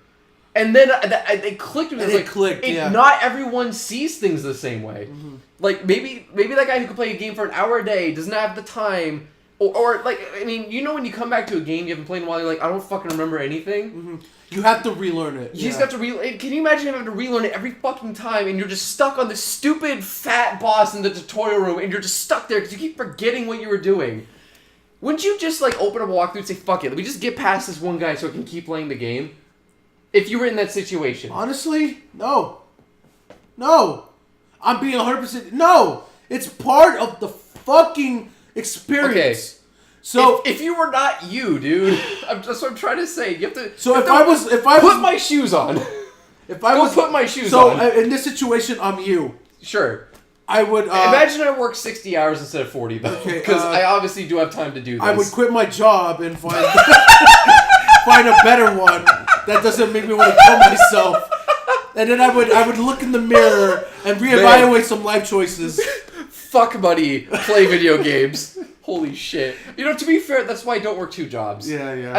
And then it clicked with me. Not everyone sees things the same way. Mm-hmm. Like, maybe that guy who could play a game for an hour a day doesn't have the time... Or like, I mean, you know when you come back to a game you haven't played in a while, you're like, I don't fucking remember anything? Mm-hmm. You have to relearn it. You just got to Can you imagine having to relearn it every fucking time, and you're just stuck on this stupid fat boss in the tutorial room, and you're just stuck there because you keep forgetting what you were doing? Wouldn't you just, like, open up a walkthrough and say, fuck it, let me just get past this one guy so I can keep playing the game? If you were in that situation. Honestly, no. I'm being 100%... No! It's part of the fucking... experience. Okay. So if you were not you, dude, that's what I'm trying to say. You have to. So if I was put my shoes on. If I was put my shoes on. So in this situation, I'm you. Sure. I would imagine I work 60 hours instead of 40 though, because I obviously do have time to do this. I would quit my job and find a better one that doesn't make me want to kill myself. And then I would look in the mirror and reevaluate some life choices. Fuck money, play video games. Holy shit. You know, to be fair, that's why I don't work 2 jobs. Yeah.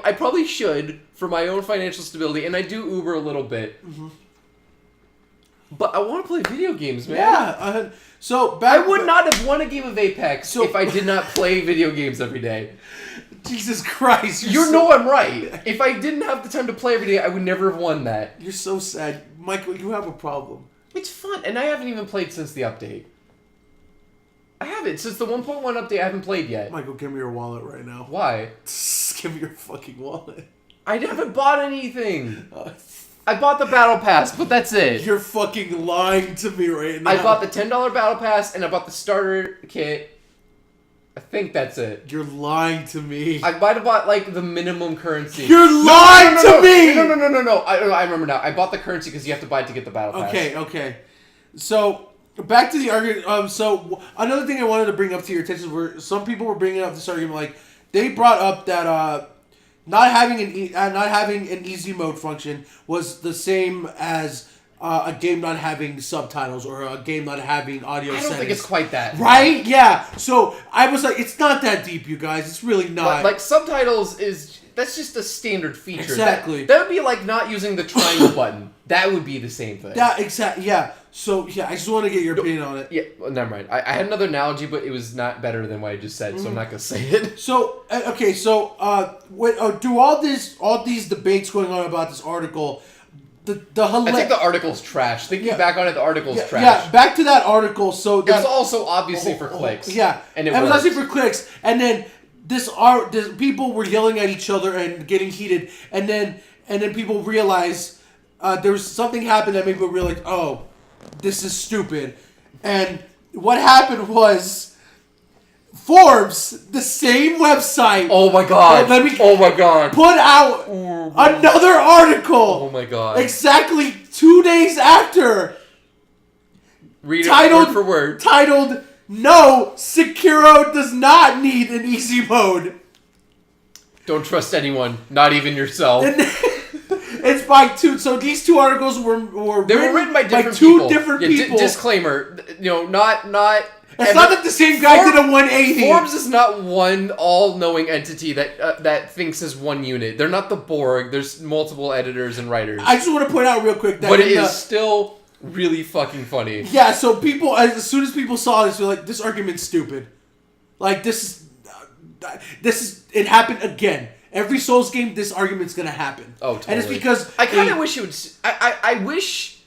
I probably should for my own financial stability, and I do Uber a little bit. Mm-hmm. But I want to play video games, man. Yeah. I would not have won a game of Apex if I did not play video games every day. Jesus Christ. You know I'm right. If I didn't have the time to play every day, I would never have won that. You're so sad. Michael, you have a problem. It's fun, and I haven't even played since the update. I haven't. Since the 1.1 update, I haven't played yet. Michael, give me your wallet right now. Why? Give me your fucking wallet. I haven't bought anything. I bought the Battle Pass, but that's it. You're fucking lying to me right now. I bought the $10 Battle Pass, and I bought the starter kit. I think that's it. You're lying to me. I might have bought, like, the minimum currency. You're lying to me! No. I remember now. I bought the currency because you have to buy it to get the Battle Pass. Okay. So... back to the argument. So another thing I wanted to bring up to your attention were some people were bringing up this argument, like they brought up that not having an easy mode function was the same as a game not having subtitles or a game not having audio I don't settings. think it's quite that. Right? Yeah. So I was like, it's not that deep, you guys. It's really not. Like subtitles that's just a standard feature. Exactly. That would be like not using the triangle button. That would be the same thing. Yeah, exactly. Yeah. So yeah, I just want to get your opinion on it. Yeah, well, never mind. I had another analogy, but it was not better than what I just said, so I'm not gonna say it. So okay, so do all these debates going on about this article, I think the article's trash. Thinking back on it, the article's trash. Yeah, back to that article. So it was also obviously for clicks. Yeah, and it was obviously for clicks, and then this people were yelling at each other and getting heated, and then people realized there was something happened that made people realize, oh, this is stupid, and what happened was Forbes, the same website. Oh my god! Oh my god! Put out another article. Oh my god! Exactly 2 days after. Read it word for word. Titled, "No, Sekiro does not need an easy mode." Don't trust anyone, not even yourself. It's by two. So these two articles were written by different two people. different people. Disclaimer, not. It's not that the same guy did a 180. Forbes is not one all-knowing entity that thinks as one unit. They're not the Borg. There's multiple editors and writers. I just want to point out real quick that, but it is still really fucking funny. Yeah. So people, as soon as people saw this, they're like, "This argument's stupid." Like this is it happened again. Every Souls game, this argument's gonna happen. Oh, totally. And it's because I kind of wish it would. I wish.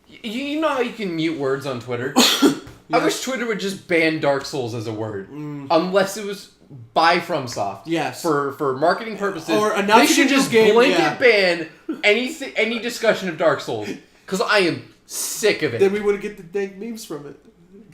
You know how you can mute words on Twitter? Yeah. I wish Twitter would just ban Dark Souls as a word, unless it was by FromSoft. Yes. For marketing purposes, or they should just blanket ban any discussion of Dark Souls, because I am sick of it. Then we wouldn't get the dank memes from it.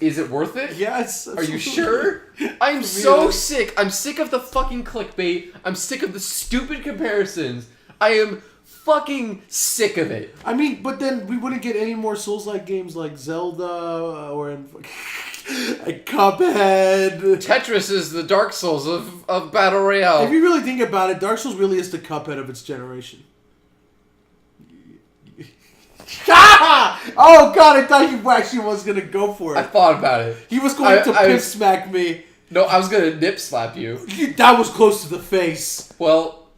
Is it worth it? Yes. Are you sure? I'm so sick. I'm sick of the fucking clickbait. I'm sick of the stupid comparisons. I am fucking sick of it. I mean, but then we wouldn't get any more Souls-like games like Zelda or like Cuphead. Tetris is the Dark Souls of Battle Royale. If you really think about it, Dark Souls really is the Cuphead of its generation. Oh god, I thought he actually was gonna go for it. I thought about it. He was going to pimp smack me. No, I was gonna nip slap you. That was close to the face. Well,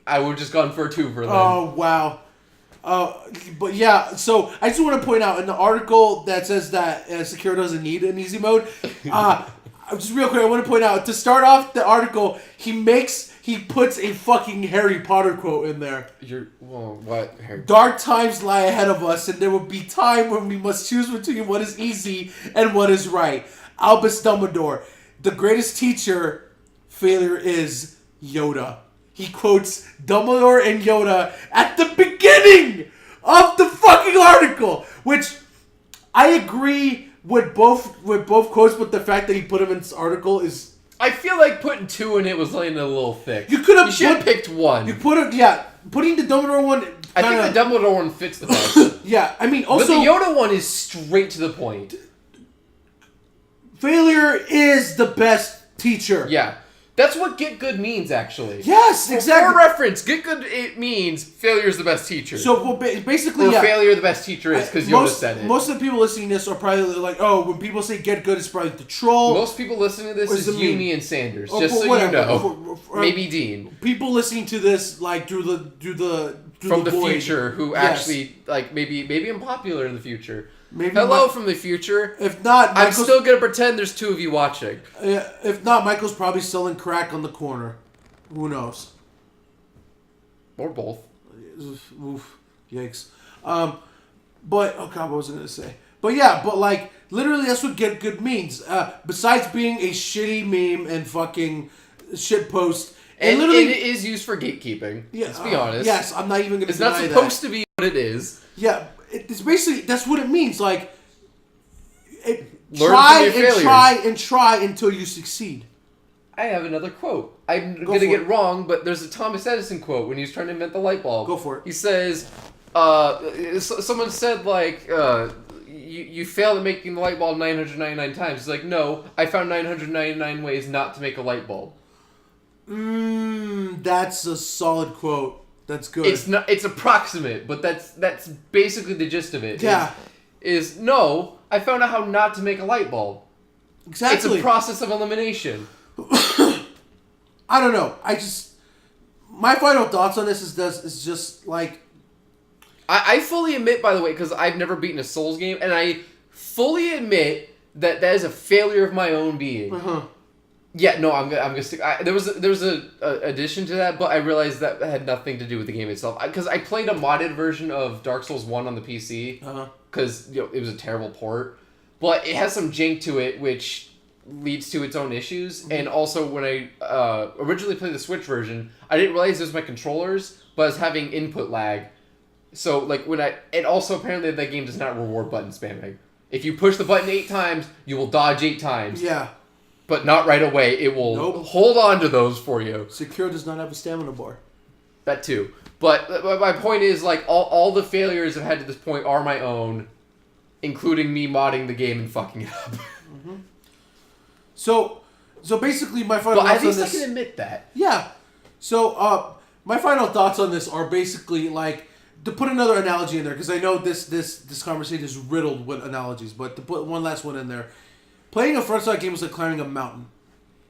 I would have just gone for a twofer then. Oh wow. But yeah, so I just want to point out in the article that says that Sekiro doesn't need an easy mode. Just real quick, I want to point out to start off the article, he puts a fucking Harry Potter quote in there. What? Harry? Dark times lie ahead of us, and there will be time when we must choose between what is easy and what is right. Albus Dumbledore, the greatest teacher, failure is Yoda. He quotes Dumbledore and Yoda at the beginning of the fucking article, which I agree with both quotes, but the fact that he put them in this article is. I feel like putting two in it was laying a little thick. You could have picked one. You putting the Dumbledore one. I think the Dumbledore one fits the best. Yeah, I mean also. But the Yoda one is straight to the point. Failure is the best teacher. Yeah. That's what get good means, actually. Yes, exactly. For reference, get good, it means failure is the best teacher. So, basically, or failure the best teacher is, because Yoda said it. Most of the people listening to this are probably like, oh, when people say get good, it's probably the troll. Most people listening to this is Yumi and Sanders, just so whatever. You know. Maybe Dean. People listening to this, like, through the from the void. future, who actually, like, maybe I'm popular in the future. Maybe Hello from the future. If not, I'm still gonna pretend there's two of you watching. If not, Michael's probably selling crack on the corner. Who knows? Or both. Oof, yikes. But oh god, what was I gonna say? But yeah, but like literally, that's what get good means. Besides being a shitty meme and fucking shit post, and literally it is used for gatekeeping. Yeah, let's be honest. Yes, I'm not even gonna. It's not supposed to be what it is. Yeah. It's basically that's what it means. Like, try until you succeed. I have another quote. I'm gonna get it wrong, but there's a Thomas Edison quote when he was trying to invent the light bulb. Go for it. He says, someone said like, you failed at making the light bulb 999 times. He's like, no, I found 999 ways not to make a light bulb. That's a solid quote. That's good. It's not. It's approximate, but that's basically the gist of it. Yeah. Is no. I found out how not to make a light bulb. Exactly. It's a process of elimination. I don't know. My final thoughts on this is just like. I fully admit, by the way, because I've never beaten a Souls game, and I fully admit that is a failure of my own being. Uh-huh. Yeah, no, I'm gonna stick. There was a addition to that, but I realized that had nothing to do with the game itself. Because I played a modded version of Dark Souls 1 on the PC. Because it was a terrible port, but it has some jank to it, which leads to its own issues. And also, when I originally played the Switch version, I didn't realize it was my controllers, but I was having input lag. So, like, and also apparently that game does not reward button spamming. If you push the button 8 times, you will dodge 8 times. Yeah. But not right away. It will hold on to those for you. Sekiro does not have a stamina bar. That too. But my point is, like, all the failures I've had to this point are my own, including me modding the game and fucking it up. Mm-hmm. So basically my final thoughts thoughts on this... But at least I can admit that. Yeah. So, my final thoughts on this are basically, like, to put another analogy in there, because I know this conversation is riddled with analogies, but to put one last one in there. Playing a front side game is like climbing a mountain.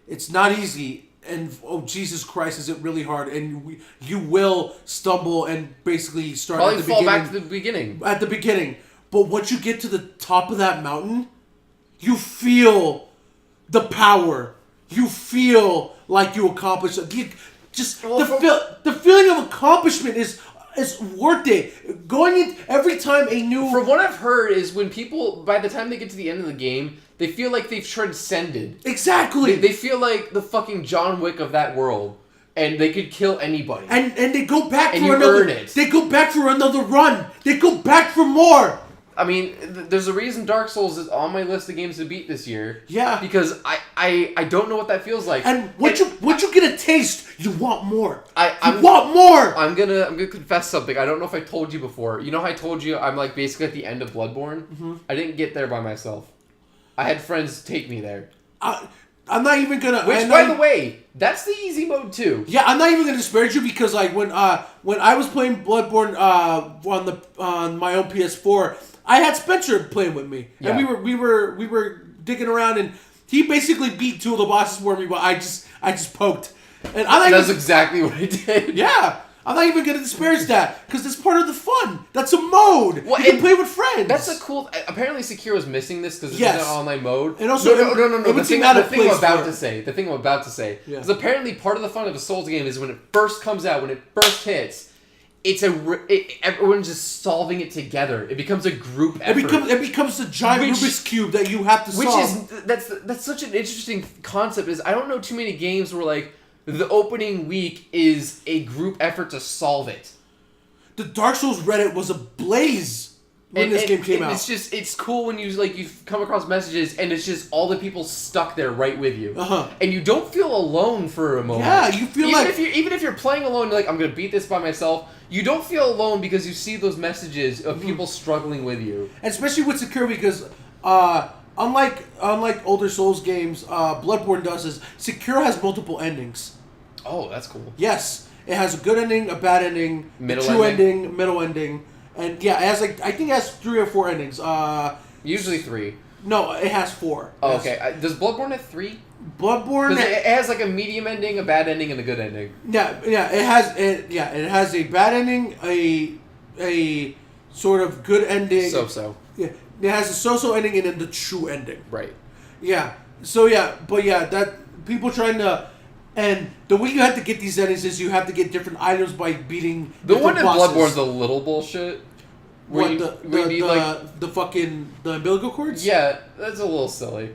It's not easy, and oh Jesus Christ, is it really hard? And you will stumble and basically start Probably at the fall beginning. back to the beginning. At the beginning, but once you get to the top of that mountain, you feel the power. You feel like you accomplished it. The feeling of accomplishment is worth it. Going in every time a new... From what I've heard is when people, by the time they get to the end of the game, they feel like they've transcended. Exactly. They feel like the fucking John Wick of that world. And they could kill anybody. And they go back and for you another... earn it. They go back for another run. They go back for more. I mean, there's a reason Dark Souls is on my list of games to beat this year. Yeah. Because I don't know what that feels like. And once you get a taste, you want more. I want more. I'm gonna confess something. I don't know if I told you before. You know how I told you I'm like basically at the end of Bloodborne? Mm-hmm. I didn't get there by myself. I had friends take me there. I'm not even gonna... Which, by the way, that's the easy mode too. Yeah, I'm not even gonna disparage you because like when I was playing Bloodborne on my own PS4, I had Spencer playing with me, and we were digging around, and he basically beat 2 of the bosses for me, but I just poked, and that's exactly what I did. Yeah, I'm not even gonna disparage that because it's part of the fun. That's a mode. Well, you can play with friends. That's a cool. Apparently, Sekiro is missing this because it's an online mode. And also, no. The thing I'm about to say. Yeah. Because apparently, part of the fun of a Souls game is when it first comes out, when it first hits. Everyone's just solving it together. It becomes a group effort. It becomes a giant Rubik's Cube that you have to solve. That's such an interesting concept. Is I don't know too many games where like the opening week is a group effort to solve it. The Dark Souls Reddit was ablaze when this game came out. It's cool when you come across messages and it's just all the people stuck there right with you. And you don't feel alone for a moment. Yeah, you feel even if you're playing alone, you're like, I'm gonna beat this by myself. You don't feel alone because you see those messages of people struggling with you. And especially with Sekiro because unlike older Souls games, Bloodborne does is Sekiro has multiple endings. Oh, that's cool. Yes. It has a good ending, a bad ending, middle true ending, middle ending. And yeah, it has I think it has 3 or 4 endings. Usually 3. No, it has 4. Oh, okay. Does Bloodborne have 3? Bloodborne... It has like a medium ending, a bad ending, and a good ending. Yeah. It has a bad ending, a sort of good ending. So-so. Yeah. It has a so-so ending and then the true ending. Right. Yeah. So yeah, but yeah, that people trying to... And the way you have to get these endings is you have to get different items by beating the one in bosses. Bloodborne's a little bullshit. What, the fucking the umbilical cords? Yeah, that's a little silly.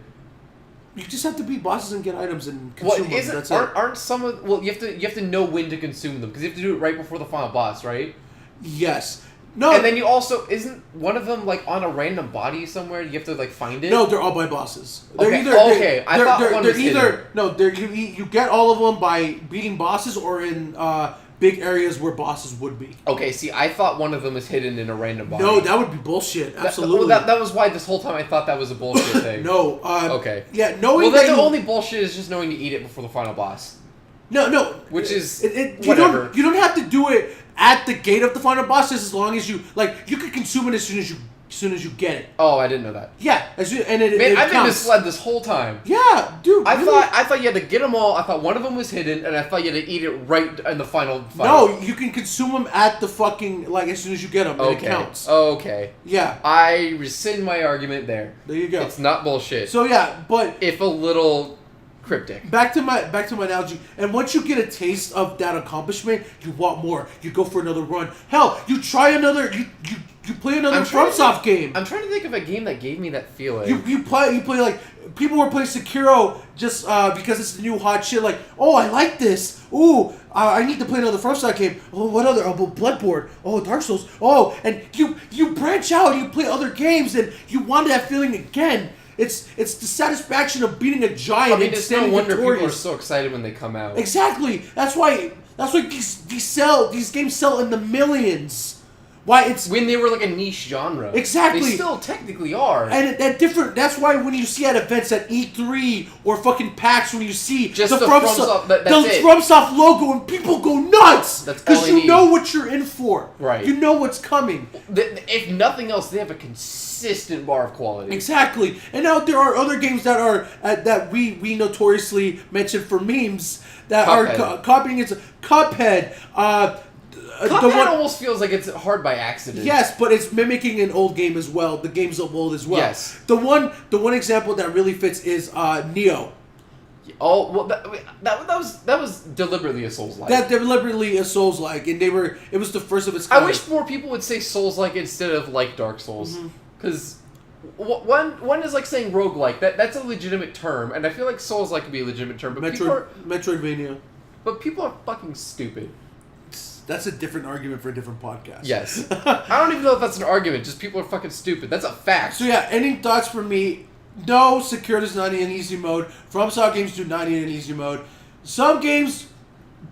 You just have to beat bosses and get items and consume them. That's aren't some of you have to know when to consume them because you have to do it right before the final boss, right? Yes. No. And then you also isn't one of them like on a random body somewhere? You have to like find it. No, they're all by bosses. They're okay. I thought one was either you get all of them by beating bosses or in big areas where bosses would be. Okay, see, I thought one of them is hidden in a random body. No, that would be bullshit. Absolutely. That was why this whole time I thought that was a bullshit thing. No. Okay. Yeah, knowing well, then the only bullshit is just knowing to eat it before the final boss. No. Which is whatever. You don't have to do it at the gate of the final boss just as long as you you can consume it as soon as you get it. Oh, I didn't know that. Yeah, Man, I've been misled this whole time. Yeah, dude. I thought you had to get them all. I thought one of them was hidden, and I thought you had to eat it right in the final. No, you can consume them at the fucking as soon as you get them. And it counts. Okay. Yeah. I rescind my argument there. There you go. It's not bullshit. So yeah, but if a little cryptic. Back to my analogy. And once you get a taste of that accomplishment, you want more. You go for another run. Hell, you try another. You play another FromSoft game. I'm trying to think of a game that gave me that feeling. You play like people were playing Sekiro just because it's the new hot shit. Like, oh, I like this. Ooh, I need to play another FromSoft game. Oh, what other? Oh, Bloodborne. Oh, Dark Souls. Oh, and you branch out. And you play other games, and you want that feeling again. It's the satisfaction of beating a giant. I mean, it's no wonder victorious. people are so excited when they come out. Exactly. That's why these games sell in the millions. Why it's when they were like a niche genre. Exactly. They still technically are. And that's why when you see at events at E3 or fucking PAX, when you see just the FromSoft FromSoft logo and people go nuts because you know what you're in for. Right. You know what's coming. If nothing else, they have a consistent bar of quality. Exactly. And now there are other games that are that we notoriously mention for memes that are copying it. Cuphead. Cuphead almost feels like it's hard by accident. Yes, but it's mimicking an old game as well. The game's old as well. Yes. The one example that really fits is Neo. Oh well, that was deliberately a Souls-like. That deliberately a Souls-like, and it was the first of its kind. I wish more people would say Souls-like instead of like Dark Souls, because one is like saying roguelike. That's a legitimate term, and I feel like Souls-like could be a legitimate term. But Metroidvania. But people are fucking stupid. That's a different argument for a different podcast. Yes. I don't even know if that's an argument. Just people are fucking stupid. That's a fact. So yeah, any thoughts from me? No, Sekiro does not need an easy mode. FromSoft games do not need an easy mode. Some games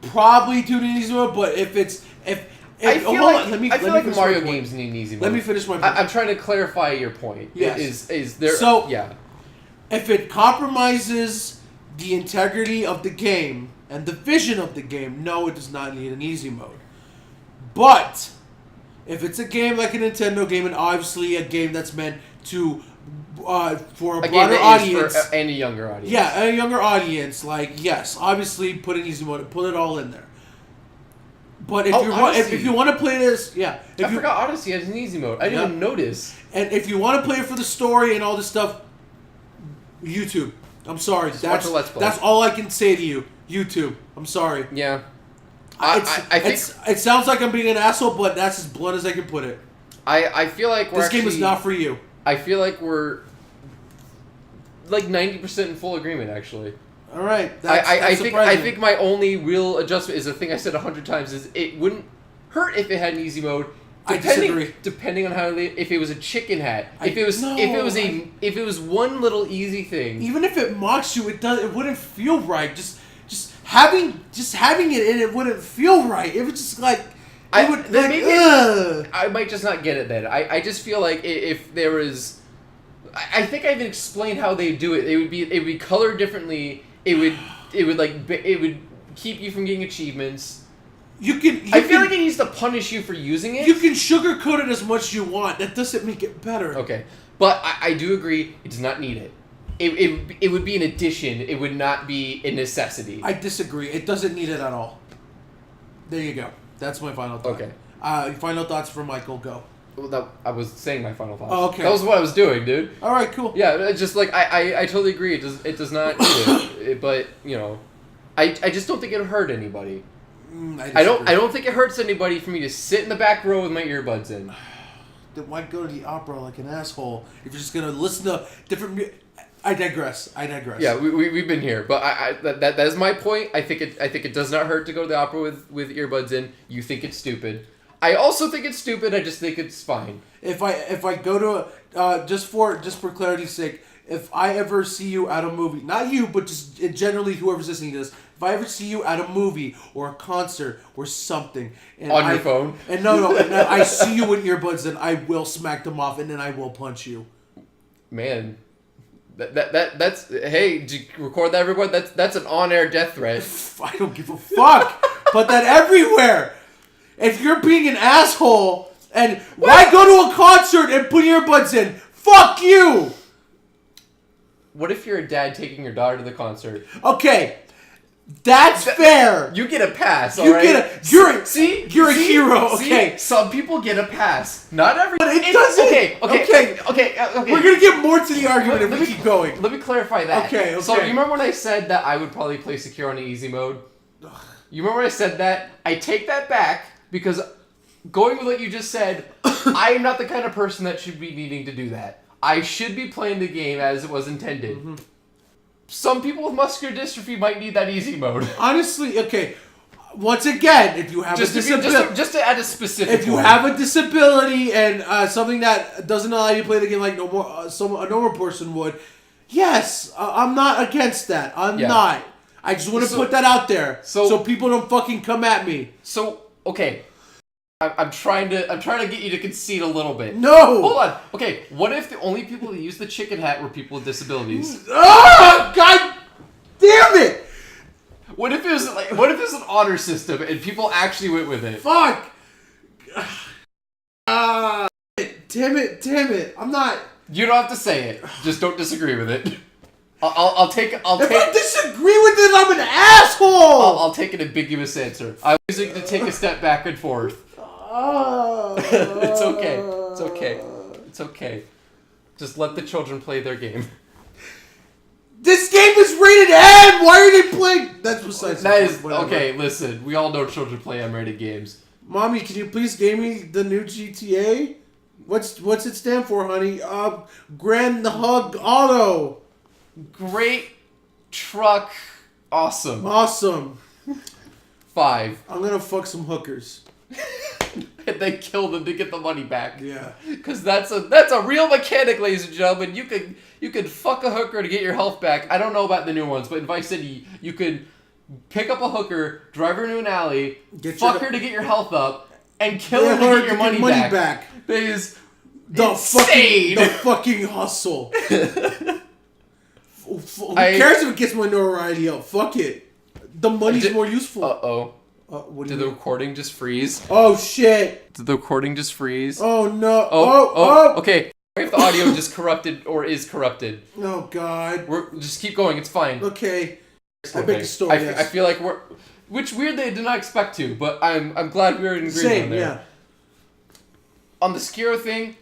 probably do need an easy mode, but I feel like Mario games need an easy mode. Let me finish my point. I'm trying to clarify your point. Yes. Is there... So, yeah. If it compromises the integrity of the game and the vision of the game, no, it does not need an easy mode. But if it's a game like a Nintendo game, and obviously a game that's meant to for a broader audience and a younger audience, yeah, a younger audience, yes, obviously put an easy mode, put it all in there. But if you want to play this, I forgot Odyssey has an easy mode. I didn't even notice. And if you want to play it for the story and all this stuff, YouTube. I'm sorry, that's all I can say to you. YouTube. I'm sorry. Yeah. I think it sounds like I'm being an asshole, but that's as blunt as I can put it. I feel like this game is not for you. I feel like we're like 90% in full agreement, actually. All right. I think my only real adjustment is the thing I said 100 times is it wouldn't hurt if it had an easy mode. I disagree. Depending on how if it was a chicken hat, if it was one little easy thing. Even if it mocks you, it wouldn't feel right. Just having it in it wouldn't feel right. It was just like I might just not get it then. I just feel like if there was, I think I even explained how they do it. It would be colored differently. It would keep you from getting achievements. I feel like it needs to punish you for using it. You can sugarcoat it as much as you want. That doesn't make it better. Okay, but I do agree. It does not need it. It would be an addition. It would not be a necessity. I disagree. It doesn't need it at all. There you go. That's my final thought. Okay. Final thoughts from Michael. Go. Well, I was saying my final thoughts. Oh, okay. That was what I was doing, dude. All right, cool. Yeah, it's just like I totally agree. It does not need it. But I just don't think it would hurt anybody. I don't think it hurts anybody for me to sit in the back row with my earbuds in. Then why go to the opera like an asshole if you're just gonna listen to different? I digress. Yeah, we've been here, but that is my point. I think it does not hurt to go to the opera with earbuds in. You think it's stupid. I also think it's stupid. I just think it's fine. If I go to just for clarity's sake, if I ever see you at a movie, not you, but just generally whoever's listening to this, if I ever see you at a movie or a concert or something, and on your phone, and I see you with earbuds, then I will smack them off and then I will punch you. Man. That's hey, did you record that, everyone? That's an on-air death threat. I don't give a fuck. Put that everywhere. if you're being an asshole, and why go to a concert and put earbuds in? Fuck you! What if you're a dad taking your daughter to the concert? Okay. That's fair. You get a pass, You alright? get a... You're a hero, okay. Some people get a pass. Not every... But it doesn't... Okay. We're gonna get more to the argument if we keep going. Let me clarify that. Okay. So, you remember when I said that I would probably play Sekiro on easy mode? You remember when I said that? I take that back, because going with what you just said, I am not the kind of person that should be needing to do that. I should be playing the game as it was intended. Mm-hmm. Some people with muscular dystrophy might need that easy mode. Honestly, okay. Once again, if you have a disability... Just to add a specific If you have a disability and something that doesn't allow you to play the game like a normal person would, yes, I'm not against that. I'm not. I just want to put that out there so people don't fucking come at me. So, okay. I'm trying to get you to concede a little bit. No! Hold on. Okay, what if the only people that use the chicken hat were people with disabilities? Oh, God damn it! What if it was an honor system and people actually went with it? Fuck! Damn it. I'm not... You don't have to say it. Just don't disagree with it. I'll take. If I disagree with it, I'm an asshole! I'll take an ambiguous answer. I'm using to take a step back and forth. It's okay. Just let the children play their game. This game is rated M! Why are they playing? That's besides the point. Whatever. Okay, listen. We all know children play M-rated games. Mommy, can you please game me the new GTA? What's it stand for, honey? Grand Hug Auto. Great truck. Awesome. 5. I'm gonna fuck some hookers. And then kill them to get the money back. Yeah. Because that's a real mechanic, ladies and gentlemen. You could fuck a hooker to get your health back. I don't know about the new ones, but in Vice City, you could pick up a hooker, drive her into an alley, fuck her to get your health up, and kill her to get your money back. That is insane. The fucking hustle. Who cares if it gets my notoriety up? Fuck it. The money's more useful. Uh-oh. Did the recording just freeze? Oh, shit. Did the recording just freeze? Oh, no. Okay. If the audio just corrupted or is corrupted. Oh, God. Just keep going. It's fine. Okay. I make a story, yes. I feel like which weird they did not expect to, but I'm glad we were in agreement on there. Yeah. On the Sekiro thing,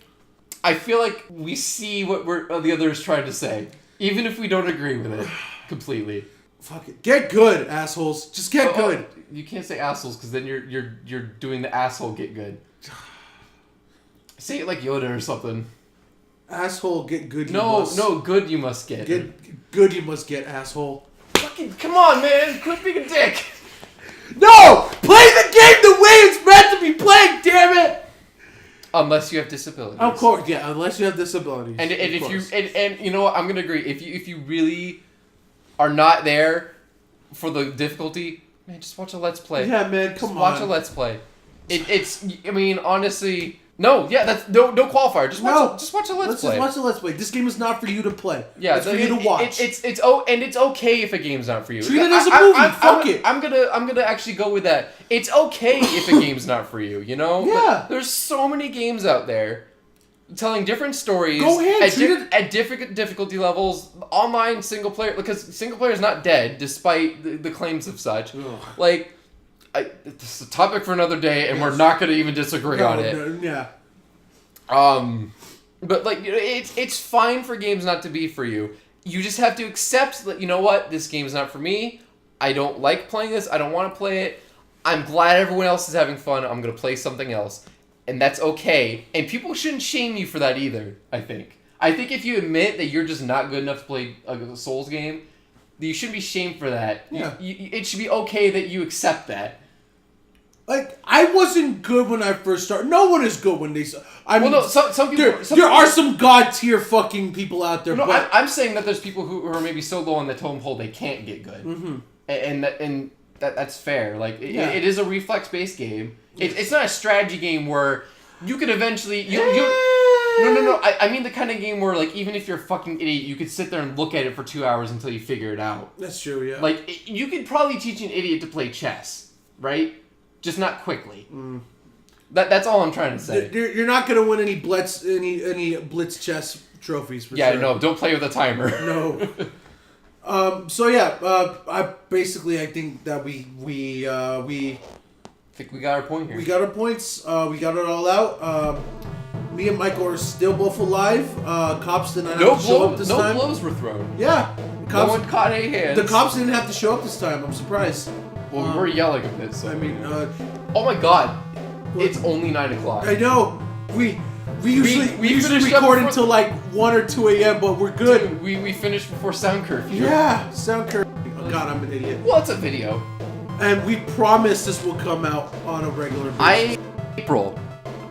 I feel like we see what the other is trying to say, even if we don't agree with it completely. Fuck it. Get good, assholes. Just get good. You can't say assholes because then you're doing the asshole get good. Say it like Yoda or something. Asshole get good. No, good you must get. Good you must get, asshole. Fucking come on, man! Quit being a dick. No! Play the game the way it's meant to be played, damn it! Unless you have disabilities. Of course, yeah. Unless you have disabilities. And if you and you know what, I'm gonna agree. If you really are not there for the difficulty, man, just watch a Let's Play. Yeah, man, come on. Watch a Let's Play. It's. I mean, honestly, no. Yeah, that's no qualifier. Just watch a Let's Play. Just watch a Let's Play. This game is not for you to play. Yeah, it's for you to watch. It's okay if a game's not for you. Treat it as a movie. Fuck it. I'm gonna actually go with that. It's okay if a game's not for you. You know. Yeah. There's so many games out there telling different stories. Go ahead. At different difficulty levels. Online single player, because single player is not dead despite the claims of such. Ugh. Like, it's a topic for another day, and we're not gonna even disagree on it. Yeah. But like, it's fine for games not to be for you. You just have to accept that, you know what, this game's not for me. I don't like playing this. I don't want to play it. I'm glad everyone else is having fun. I'm gonna play something else, and that's okay. And people shouldn't shame you for that either. I think if you admit that you're just not good enough to play a Souls game, you shouldn't be shamed for that. Yeah. It should be okay that you accept that. Like, I wasn't good when I first started. No one is good when they... I mean, some people... There are some god-tier fucking people out there. No, but... I'm saying that there's people who are maybe so low on the totem pole they can't get good. Mm-hmm. And that's fair. Like, it is a reflex-based game. It's not a strategy game where you could eventually... No. I mean the kind of game where, like, even if you're a fucking idiot, you could sit there and look at it for 2 hours until you figure it out. That's true, yeah. Like, you could probably teach an idiot to play chess, right? just not quickly. That's all I'm trying to say. You're not gonna win any blitz chess trophies for sure. No, don't play with a timer. No. So yeah, I think that we think we got our point here. We got our points. We got it all out. Me and Michael are still both alive. Cops did not have to show up this time. No blows were thrown. Yeah. No one caught any hands. The cops didn't have to show up this time. I'm surprised. Well, we were yelling a bit, so. I mean, oh my god. It's only 9 o'clock. I know. We usually record until like 1 or 2 a.m., but we're good. Dude, we finished before sound curfew. Yeah, sound curfew. Oh god, I'm an idiot. Well, it's a video. And we promise this will come out on a regular basis. April.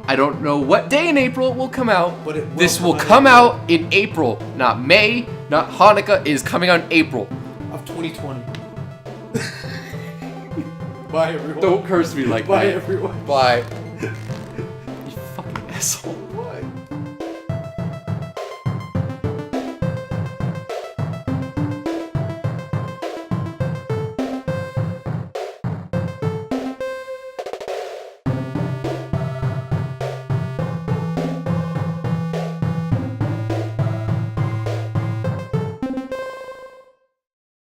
I don't know what day in April it will come out, but this will come out in April, not May, not Hanukkah. It is coming out in April of 2020. Bye, everyone. Don't curse me like that. Bye, everyone. Bye. You fucking asshole.